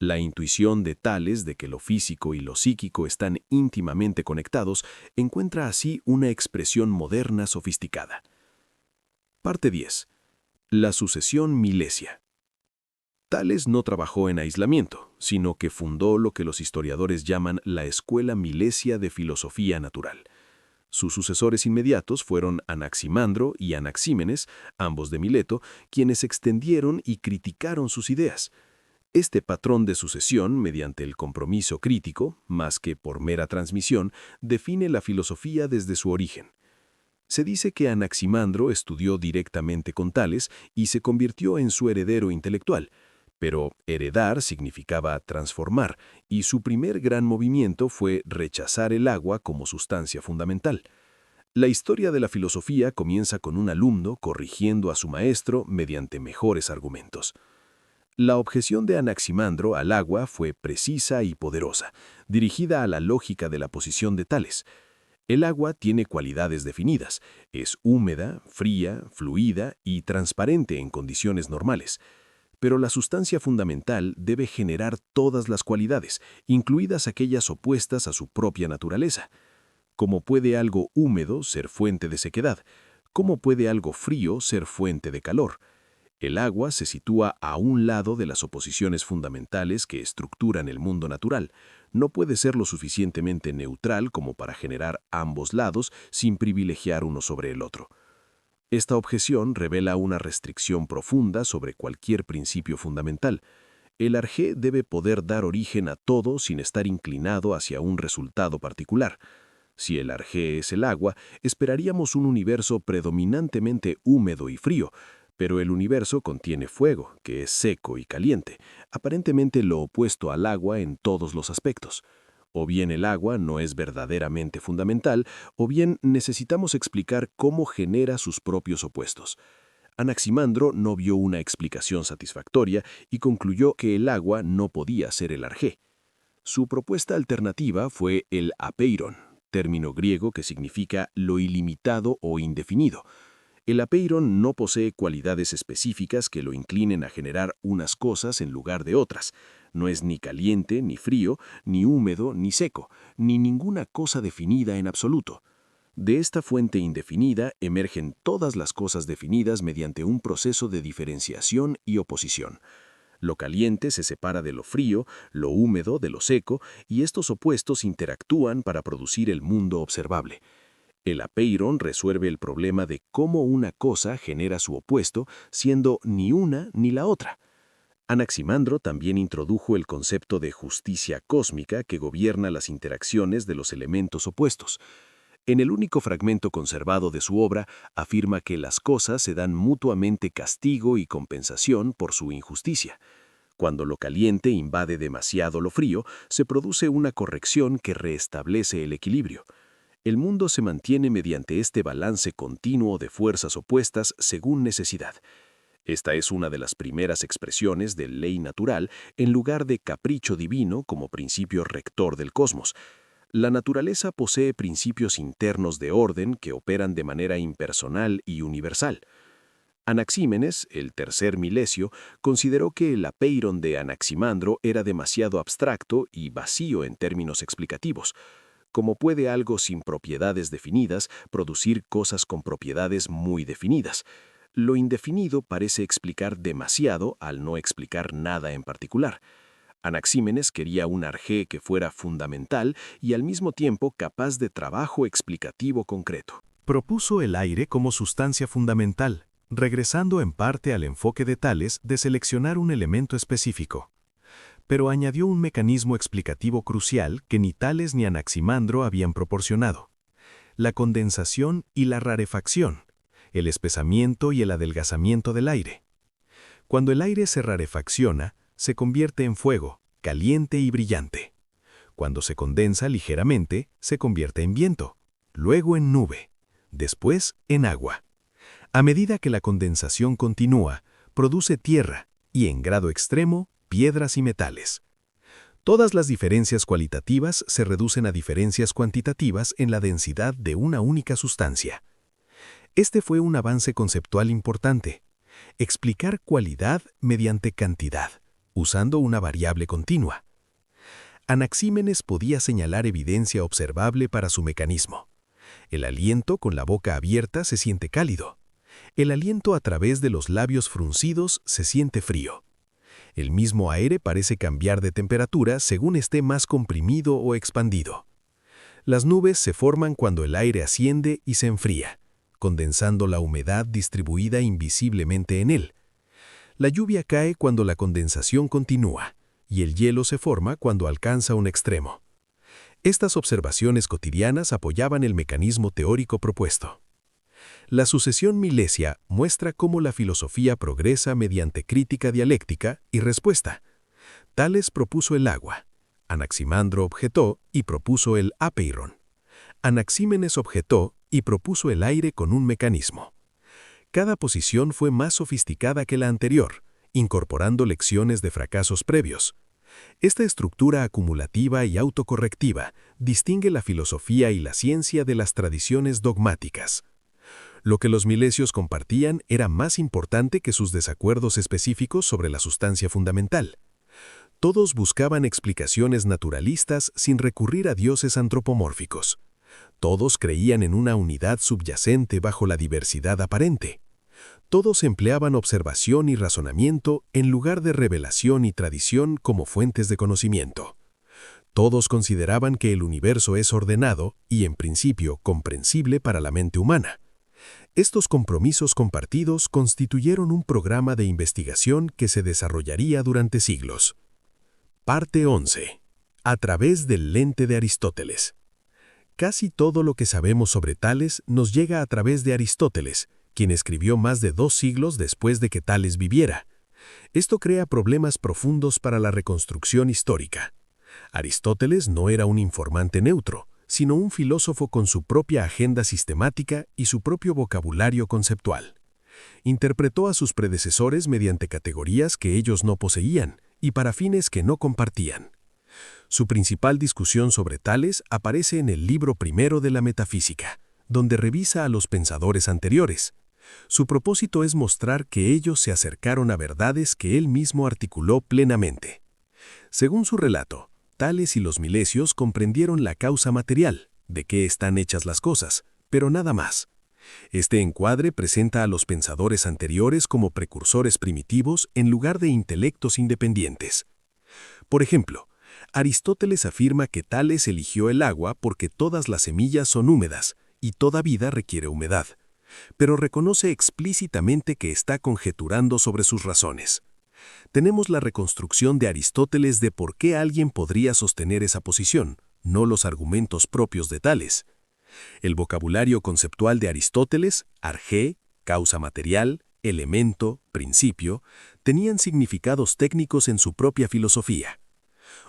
La intuición de Tales de que lo físico y lo psíquico están íntimamente conectados encuentra así una expresión moderna sofisticada. Parte 10. La sucesión milesia. Tales no trabajó en aislamiento, sino que fundó lo que los historiadores llaman la Escuela Milesia de Filosofía Natural. Sus sucesores inmediatos fueron Anaximandro y Anaxímenes, ambos de Mileto, quienes extendieron y criticaron sus ideas. Este patrón de sucesión, mediante el compromiso crítico, más que por mera transmisión, define la filosofía desde su origen. Se dice que Anaximandro estudió directamente con Tales y se convirtió en su heredero intelectual, pero heredar significaba transformar, y su primer gran movimiento fue rechazar el agua como sustancia fundamental. La historia de la filosofía comienza con un alumno corrigiendo a su maestro mediante mejores argumentos. La objeción de Anaximandro al agua fue precisa y poderosa, dirigida a la lógica de la posición de Tales. El agua tiene cualidades definidas, es húmeda, fría, fluida y transparente en condiciones normales. Pero la sustancia fundamental debe generar todas las cualidades, incluidas aquellas opuestas a su propia naturaleza. ¿Cómo puede algo húmedo ser fuente de sequedad? ¿Cómo puede algo frío ser fuente de calor? El agua se sitúa a un lado de las oposiciones fundamentales que estructuran el mundo natural. No puede ser lo suficientemente neutral como para generar ambos lados sin privilegiar uno sobre el otro. Esta objeción revela una restricción profunda sobre cualquier principio fundamental. El arjé debe poder dar origen a todo sin estar inclinado hacia un resultado particular. Si el arjé es el agua, esperaríamos un universo predominantemente húmedo y frío, pero el universo contiene fuego, que es seco y caliente, aparentemente lo opuesto al agua en todos los aspectos. O bien el agua no es verdaderamente fundamental, o bien necesitamos explicar cómo genera sus propios opuestos. Anaximandro no vio una explicación satisfactoria y concluyó que el agua no podía ser el arjé. Su propuesta alternativa fue el apeiron, término griego que significa lo ilimitado o indefinido. El apeiron no posee cualidades específicas que lo inclinen a generar unas cosas en lugar de otras. No es ni caliente, ni frío, ni húmedo, ni seco, ni ninguna cosa definida en absoluto. De esta fuente indefinida emergen todas las cosas definidas mediante un proceso de diferenciación y oposición. Lo caliente se separa de lo frío, lo húmedo de lo seco, y estos opuestos interactúan para producir el mundo observable. El apeiron resuelve el problema de cómo una cosa genera su opuesto, siendo ni una ni la otra. Anaximandro también introdujo el concepto de justicia cósmica que gobierna las interacciones de los elementos opuestos. En el único fragmento conservado de su obra, afirma que las cosas se dan mutuamente castigo y compensación por su injusticia. Cuando lo caliente invade demasiado lo frío, se produce una corrección que reestablece el equilibrio. El mundo se mantiene mediante este balance continuo de fuerzas opuestas según necesidad. Esta es una de las primeras expresiones de ley natural en lugar de capricho divino como principio rector del cosmos. La naturaleza posee principios internos de orden que operan de manera impersonal y universal. Anaxímenes, el tercer milesio, consideró que el apeiron de Anaximandro era demasiado abstracto y vacío en términos explicativos. ¿Cómo puede algo sin propiedades definidas producir cosas con propiedades muy definidas? Lo indefinido parece explicar demasiado al no explicar nada en particular. Anaxímenes quería un arjé que fuera fundamental y al mismo tiempo capaz de trabajo explicativo concreto. Propuso el aire como sustancia fundamental, regresando en parte al enfoque de Tales de seleccionar un elemento específico. Pero añadió un mecanismo explicativo crucial que ni Tales ni Anaximandro habían proporcionado: la condensación y la rarefacción, el espesamiento y el adelgazamiento del aire. Cuando el aire se rarefacciona, se convierte en fuego, caliente y brillante. Cuando se condensa ligeramente, se convierte en viento, luego en nube, después en agua. A medida que la condensación continúa, produce tierra y, en grado extremo, piedras y metales. Todas las diferencias cualitativas se reducen a diferencias cuantitativas en la densidad de una única sustancia. Este fue un avance conceptual importante: explicar cualidad mediante cantidad, usando una variable continua. Anaxímenes podía señalar evidencia observable para su mecanismo. El aliento con la boca abierta se siente cálido. El aliento a través de los labios fruncidos se siente frío. El mismo aire parece cambiar de temperatura según esté más comprimido o expandido. Las nubes se forman cuando el aire asciende y se enfría, condensando la humedad distribuida invisiblemente en él. La lluvia cae cuando la condensación continúa, y el hielo se forma cuando alcanza un extremo. Estas observaciones cotidianas apoyaban el mecanismo teórico propuesto. La sucesión milesia muestra cómo la filosofía progresa mediante crítica dialéctica y respuesta. Tales propuso el agua. Anaximandro objetó y propuso el apeiron. Anaxímenes objetó y propuso el aire con un mecanismo. Cada posición fue más sofisticada que la anterior, incorporando lecciones de fracasos previos. Esta estructura acumulativa y autocorrectiva distingue la filosofía y la ciencia de las tradiciones dogmáticas. Lo que los milesios compartían era más importante que sus desacuerdos específicos sobre la sustancia fundamental. Todos buscaban explicaciones naturalistas sin recurrir a dioses antropomórficos. Todos creían en una unidad subyacente bajo la diversidad aparente. Todos empleaban observación y razonamiento en lugar de revelación y tradición como fuentes de conocimiento. Todos consideraban que el universo es ordenado y, en principio, comprensible para la mente humana. Estos compromisos compartidos constituyeron un programa de investigación que se desarrollaría durante siglos. Parte 11. A través del lente de Aristóteles. Casi todo lo que sabemos sobre Tales nos llega a través de Aristóteles, quien escribió más de 2 siglos después de que Tales viviera. Esto crea problemas profundos para la reconstrucción histórica. Aristóteles no era un informante neutro, sino un filósofo con su propia agenda sistemática y su propio vocabulario conceptual. Interpretó a sus predecesores mediante categorías que ellos no poseían y para fines que no compartían. Su principal discusión sobre Tales aparece en el libro primero de la Metafísica, donde revisa a los pensadores anteriores. Su propósito es mostrar que ellos se acercaron a verdades que él mismo articuló plenamente. Según su relato, Tales y los milesios comprendieron la causa material, de qué están hechas las cosas, pero nada más. Este encuadre presenta a los pensadores anteriores como precursores primitivos en lugar de intelectos independientes. Por ejemplo, Aristóteles afirma que Tales eligió el agua porque todas las semillas son húmedas y toda vida requiere humedad, pero reconoce explícitamente que está conjeturando sobre sus razones. Tenemos la reconstrucción de Aristóteles de por qué alguien podría sostener esa posición, no los argumentos propios de Tales. El vocabulario conceptual de Aristóteles, arjé, causa material, elemento, principio, tenían significados técnicos en su propia filosofía.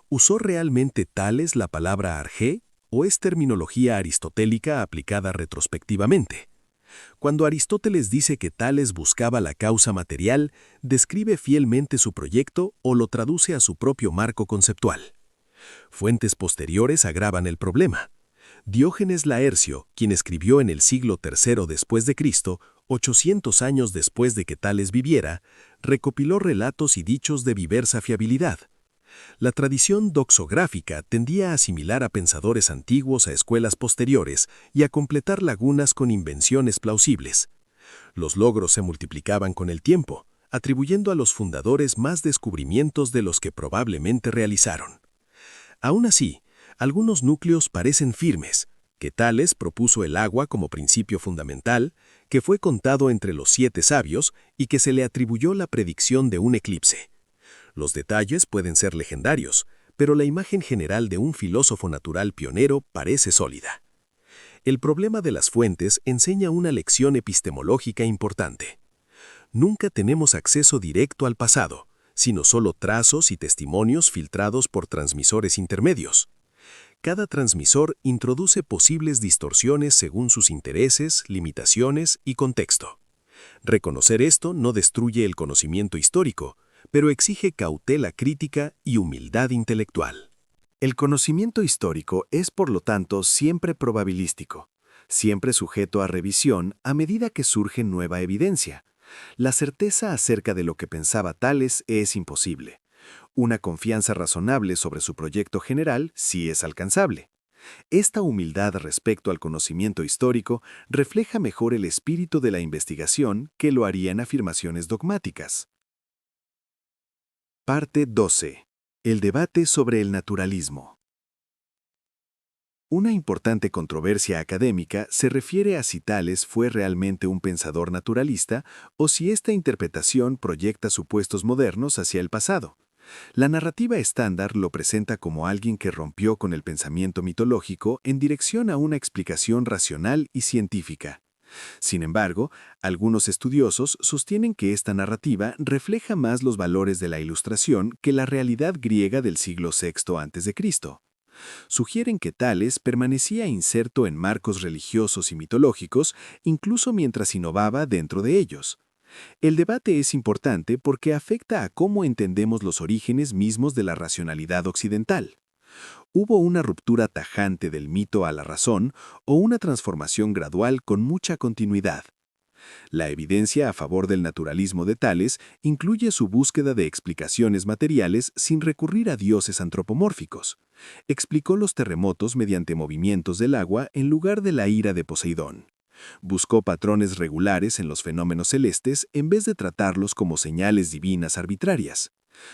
¿Usó realmente Tales la palabra arjé o es terminología aristotélica aplicada retrospectivamente? Cuando Aristóteles dice que Tales buscaba la causa material, ¿describe fielmente su proyecto o lo traduce a su propio marco conceptual? Fuentes posteriores agravan el problema. Diógenes Laercio, quien escribió en el siglo III después de Cristo, 800 años después de que Tales viviera, recopiló relatos y dichos de diversa fiabilidad. La tradición doxográfica tendía a asimilar a pensadores antiguos a escuelas posteriores y a completar lagunas con invenciones plausibles. Los logros se multiplicaban con el tiempo, atribuyendo a los fundadores más descubrimientos de los que probablemente realizaron. Aún así, algunos núcleos parecen firmes, que Tales propuso el agua como principio fundamental, que fue contado entre los 7 sabios y que se le atribuyó la predicción de un eclipse. Los detalles pueden ser legendarios, pero la imagen general de un filósofo natural pionero parece sólida. El problema de las fuentes enseña una lección epistemológica importante. Nunca tenemos acceso directo al pasado, sino solo trazos y testimonios filtrados por transmisores intermedios. Cada transmisor introduce posibles distorsiones según sus intereses, limitaciones y contexto. Reconocer esto no destruye el conocimiento histórico, pero exige cautela crítica y humildad intelectual. El conocimiento histórico es, por lo tanto, siempre probabilístico, siempre sujeto a revisión a medida que surge nueva evidencia. La certeza acerca de lo que pensaba Tales es imposible, Una confianza razonable sobre su proyecto general sí es alcanzable. Esta humildad respecto al conocimiento histórico refleja mejor el espíritu de la investigación que lo haría en afirmaciones dogmáticas. Parte 12. El debate sobre el naturalismo. Una importante controversia académica se refiere a si Tales fue realmente un pensador naturalista o si esta interpretación proyecta supuestos modernos hacia el pasado. La narrativa estándar lo presenta como alguien que rompió con el pensamiento mitológico en dirección a una explicación racional y científica. Sin embargo, algunos estudiosos sostienen que esta narrativa refleja más los valores de la Ilustración que la realidad griega del siglo VI a.C. Sugieren que Tales permanecía inserto en marcos religiosos y mitológicos incluso mientras innovaba dentro de ellos. El debate es importante porque afecta a cómo entendemos los orígenes mismos de la racionalidad occidental. ¿Hubo una ruptura tajante del mito a la razón o una transformación gradual con mucha continuidad? La evidencia a favor del naturalismo de Tales incluye su búsqueda de explicaciones materiales sin recurrir a dioses antropomórficos. Explicó los terremotos mediante movimientos del agua en lugar de la ira de Poseidón. Buscó patrones regulares en los fenómenos celestes en vez de tratarlos como señales divinas arbitrarias.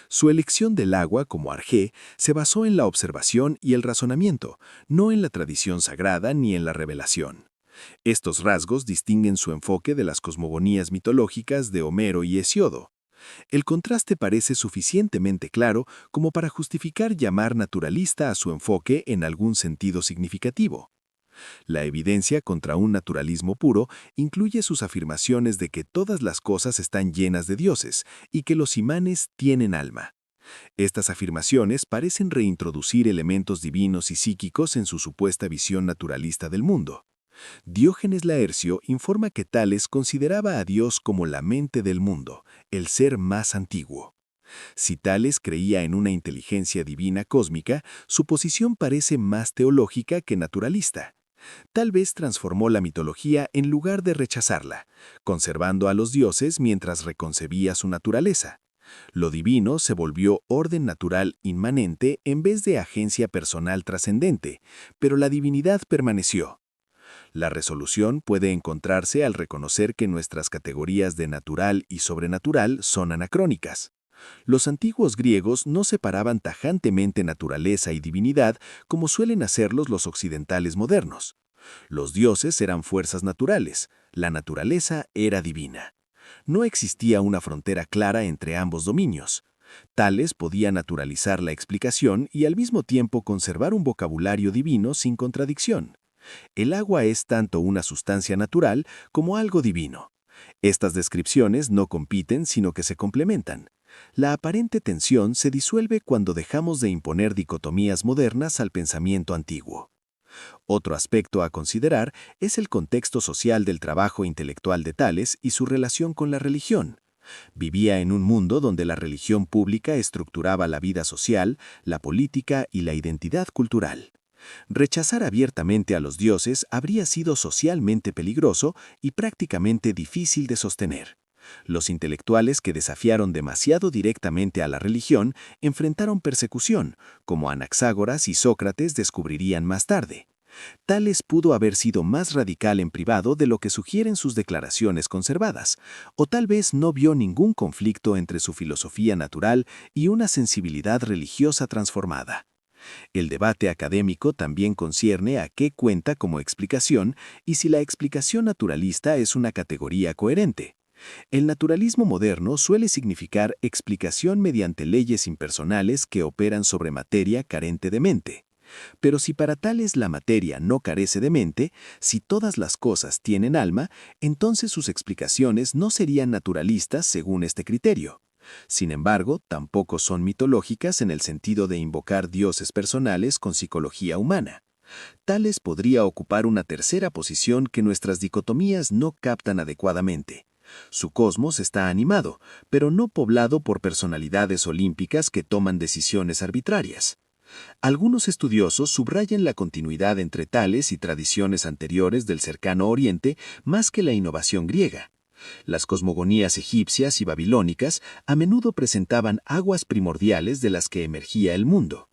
Su elección del agua como arjé se basó en la observación y el razonamiento, no en la tradición sagrada ni en la revelación. Estos rasgos distinguen su enfoque de las cosmogonías mitológicas de Homero y Hesíodo. El contraste parece suficientemente claro como para justificar llamar naturalista a su enfoque en algún sentido significativo. La evidencia contra un naturalismo puro incluye sus afirmaciones de que todas las cosas están llenas de dioses y que los imanes tienen alma. Estas afirmaciones parecen reintroducir elementos divinos y psíquicos en su supuesta visión naturalista del mundo. Diógenes Laercio informa que Tales consideraba a Dios como la mente del mundo, el ser más antiguo. Si Tales creía en una inteligencia divina cósmica, su posición parece más teológica que naturalista. Tal vez transformó la mitología en lugar de rechazarla, conservando a los dioses mientras reconcebía su naturaleza. Lo divino se volvió orden natural inmanente en vez de agencia personal trascendente, pero la divinidad permaneció. La resolución puede encontrarse al reconocer que nuestras categorías de natural y sobrenatural son anacrónicas. Los antiguos griegos no separaban tajantemente naturaleza y divinidad como suelen hacerlos los occidentales modernos. Los dioses eran fuerzas naturales, la naturaleza era divina. No existía una frontera clara entre ambos dominios. Tales podía naturalizar la explicación y al mismo tiempo conservar un vocabulario divino sin contradicción. El agua es tanto una sustancia natural como algo divino. Estas descripciones no compiten, sino que se complementan. La aparente tensión se disuelve cuando dejamos de imponer dicotomías modernas al pensamiento antiguo. Otro aspecto a considerar es el contexto social del trabajo intelectual de Tales y su relación con la religión. Vivía en un mundo donde la religión pública estructuraba la vida social, la política y la identidad cultural. Rechazar abiertamente a los dioses habría sido socialmente peligroso y prácticamente difícil de sostener. Los intelectuales que desafiaron demasiado directamente a la religión enfrentaron persecución, como Anaxágoras y Sócrates descubrirían más tarde. Tales pudo haber sido más radical en privado de lo que sugieren sus declaraciones conservadas, o tal vez no vio ningún conflicto entre su filosofía natural y una sensibilidad religiosa transformada. El debate académico también concierne a qué cuenta como explicación y si la explicación naturalista es una categoría coherente. El naturalismo moderno suele significar explicación mediante leyes impersonales que operan sobre materia carente de mente. Pero si para Tales la materia no carece de mente, si todas las cosas tienen alma, entonces sus explicaciones no serían naturalistas según este criterio. Sin embargo, tampoco son mitológicas en el sentido de invocar dioses personales con psicología humana. Tales podría ocupar una tercera posición que nuestras dicotomías no captan adecuadamente. Su cosmos está animado, pero no poblado por personalidades olímpicas que toman decisiones arbitrarias. Algunos estudiosos subrayan la continuidad entre Tales y tradiciones anteriores del cercano Oriente más que la innovación griega. Las cosmogonías egipcias y babilónicas a menudo presentaban aguas primordiales de las que emergía el mundo.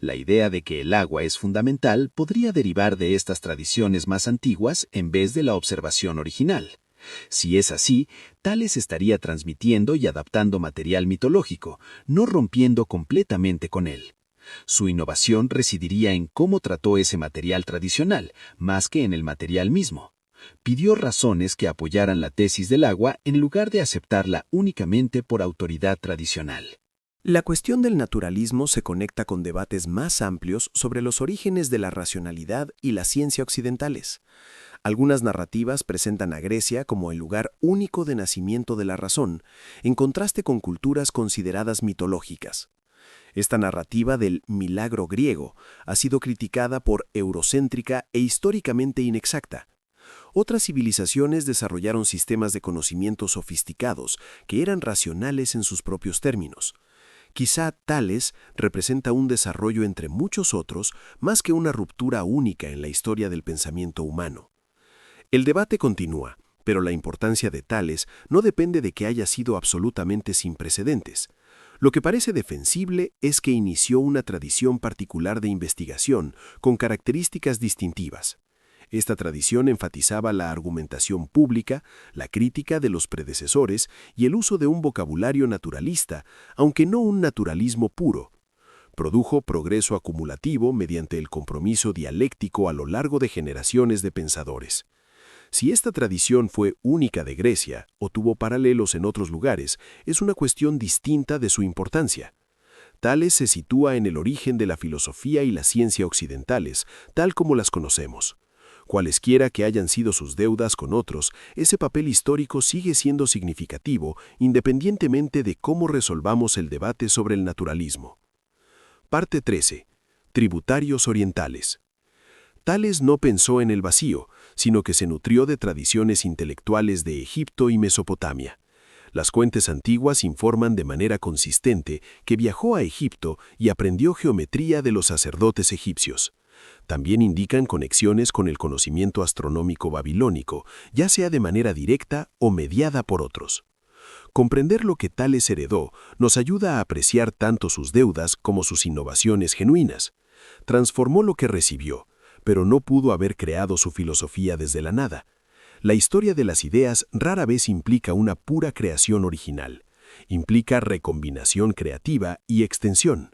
La idea de que el agua es fundamental podría derivar de estas tradiciones más antiguas en vez de la observación original. Si es así, Tales estaría transmitiendo y adaptando material mitológico, no rompiendo completamente con él. Su innovación residiría en cómo trató ese material tradicional, más que en el material mismo. Pidió razones que apoyaran la tesis del agua en lugar de aceptarla únicamente por autoridad tradicional. La cuestión del naturalismo se conecta con debates más amplios sobre los orígenes de la racionalidad y la ciencia occidentales. Algunas narrativas presentan a Grecia como el lugar único de nacimiento de la razón, en contraste con culturas consideradas mitológicas. Esta narrativa del milagro griego ha sido criticada por eurocéntrica e históricamente inexacta. Otras civilizaciones desarrollaron sistemas de conocimiento sofisticados que eran racionales en sus propios términos. Quizá Tales representa un desarrollo entre muchos otros más que una ruptura única en la historia del pensamiento humano. El debate continúa, pero la importancia de Tales no depende de que haya sido absolutamente sin precedentes. Lo que parece defensible es que inició una tradición particular de investigación con características distintivas. Esta tradición enfatizaba la argumentación pública, la crítica de los predecesores y el uso de un vocabulario naturalista, aunque no un naturalismo puro. Produjo progreso acumulativo mediante el compromiso dialéctico a lo largo de generaciones de pensadores. Si esta tradición fue única de Grecia o tuvo paralelos en otros lugares, es una cuestión distinta de su importancia. Tales se sitúa en el origen de la filosofía y la ciencia occidentales, tal como las conocemos. Cualesquiera que hayan sido sus deudas con otros, ese papel histórico sigue siendo significativo independientemente de cómo resolvamos el debate sobre el naturalismo. Parte 13. Tributarios orientales. Tales no pensó en el vacío, sino que se nutrió de tradiciones intelectuales de Egipto y Mesopotamia. Las fuentes antiguas informan de manera consistente que viajó a Egipto y aprendió geometría de los sacerdotes egipcios. También indican conexiones con el conocimiento astronómico babilónico, ya sea de manera directa o mediada por otros. Comprender lo que Tales heredó nos ayuda a apreciar tanto sus deudas como sus innovaciones genuinas. Transformó lo que recibió, pero no pudo haber creado su filosofía desde la nada. La historia de las ideas rara vez implica una pura creación original. Implica recombinación creativa y extensión.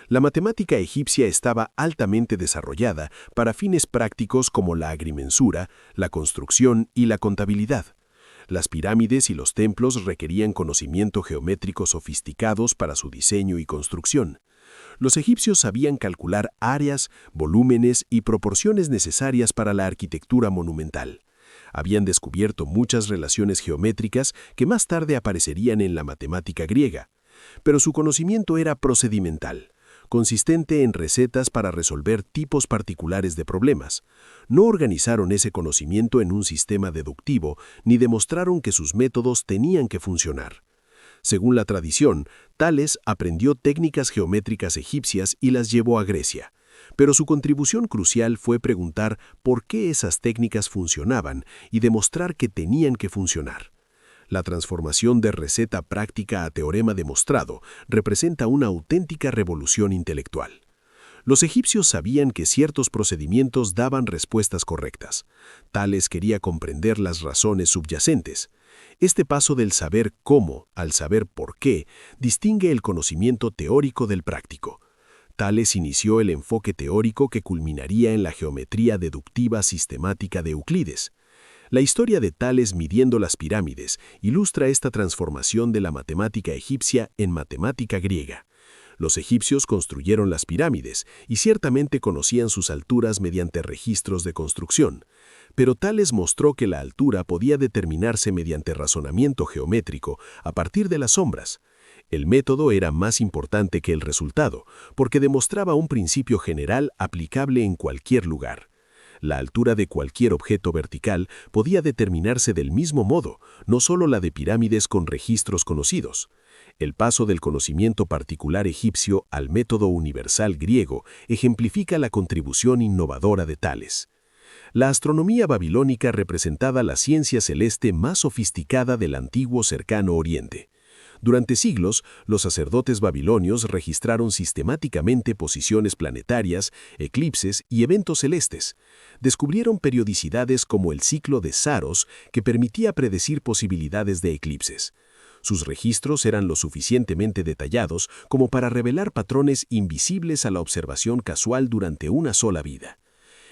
La matemática egipcia estaba altamente desarrollada para fines prácticos como la agrimensura, la construcción y la contabilidad. Las pirámides y los templos requerían conocimiento geométrico sofisticados para su diseño y construcción. Los egipcios sabían calcular áreas, volúmenes y proporciones necesarias para la arquitectura monumental. Habían descubierto muchas relaciones geométricas que más tarde aparecerían en la matemática griega. Pero su conocimiento era procedimental, consistente en recetas para resolver tipos particulares de problemas. No organizaron ese conocimiento en un sistema deductivo ni demostraron que sus métodos tenían que funcionar. Según la tradición, Tales aprendió técnicas geométricas egipcias y las llevó a Grecia. Pero su contribución crucial fue preguntar por qué esas técnicas funcionaban y demostrar que tenían que funcionar. La transformación de receta práctica a teorema demostrado representa una auténtica revolución intelectual. Los egipcios sabían que ciertos procedimientos daban respuestas correctas. Tales quería comprender las razones subyacentes. Este paso del saber cómo al saber por qué distingue el conocimiento teórico del práctico. Tales inició el enfoque teórico que culminaría en la geometría deductiva sistemática de Euclides. La historia de Tales midiendo las pirámides ilustra esta transformación de la matemática egipcia en matemática griega. Los egipcios construyeron las pirámides y ciertamente conocían sus alturas mediante registros de construcción, pero Tales mostró que la altura podía determinarse mediante razonamiento geométrico a partir de las sombras. El método era más importante que el resultado, porque demostraba un principio general aplicable en cualquier lugar. La altura de cualquier objeto vertical podía determinarse del mismo modo, no solo la de pirámides con registros conocidos. El paso del conocimiento particular egipcio al método universal griego ejemplifica la contribución innovadora de Tales. La astronomía babilónica representaba la ciencia celeste más sofisticada del antiguo cercano Oriente. Durante siglos, los sacerdotes babilonios registraron sistemáticamente posiciones planetarias, eclipses y eventos celestes. Descubrieron periodicidades como el ciclo de Saros, que permitía predecir posibilidades de eclipses. Sus registros eran lo suficientemente detallados como para revelar patrones invisibles a la observación casual durante una sola vida.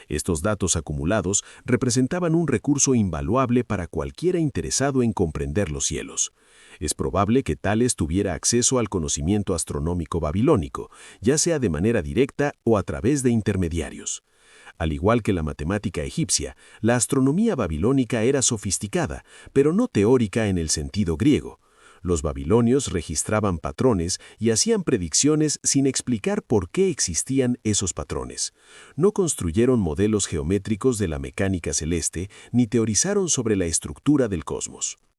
Estos datos acumulados representaban un recurso invaluable para cualquiera interesado en comprender los cielos. Es probable que Tales tuviera acceso al conocimiento astronómico babilónico, ya sea de manera directa o a través de intermediarios. Al igual que la matemática egipcia, la astronomía babilónica era sofisticada, pero no teórica en el sentido griego. Los babilonios registraban patrones y hacían predicciones sin explicar por qué existían esos patrones. No construyeron modelos geométricos de la mecánica celeste ni teorizaron sobre la estructura del cosmos.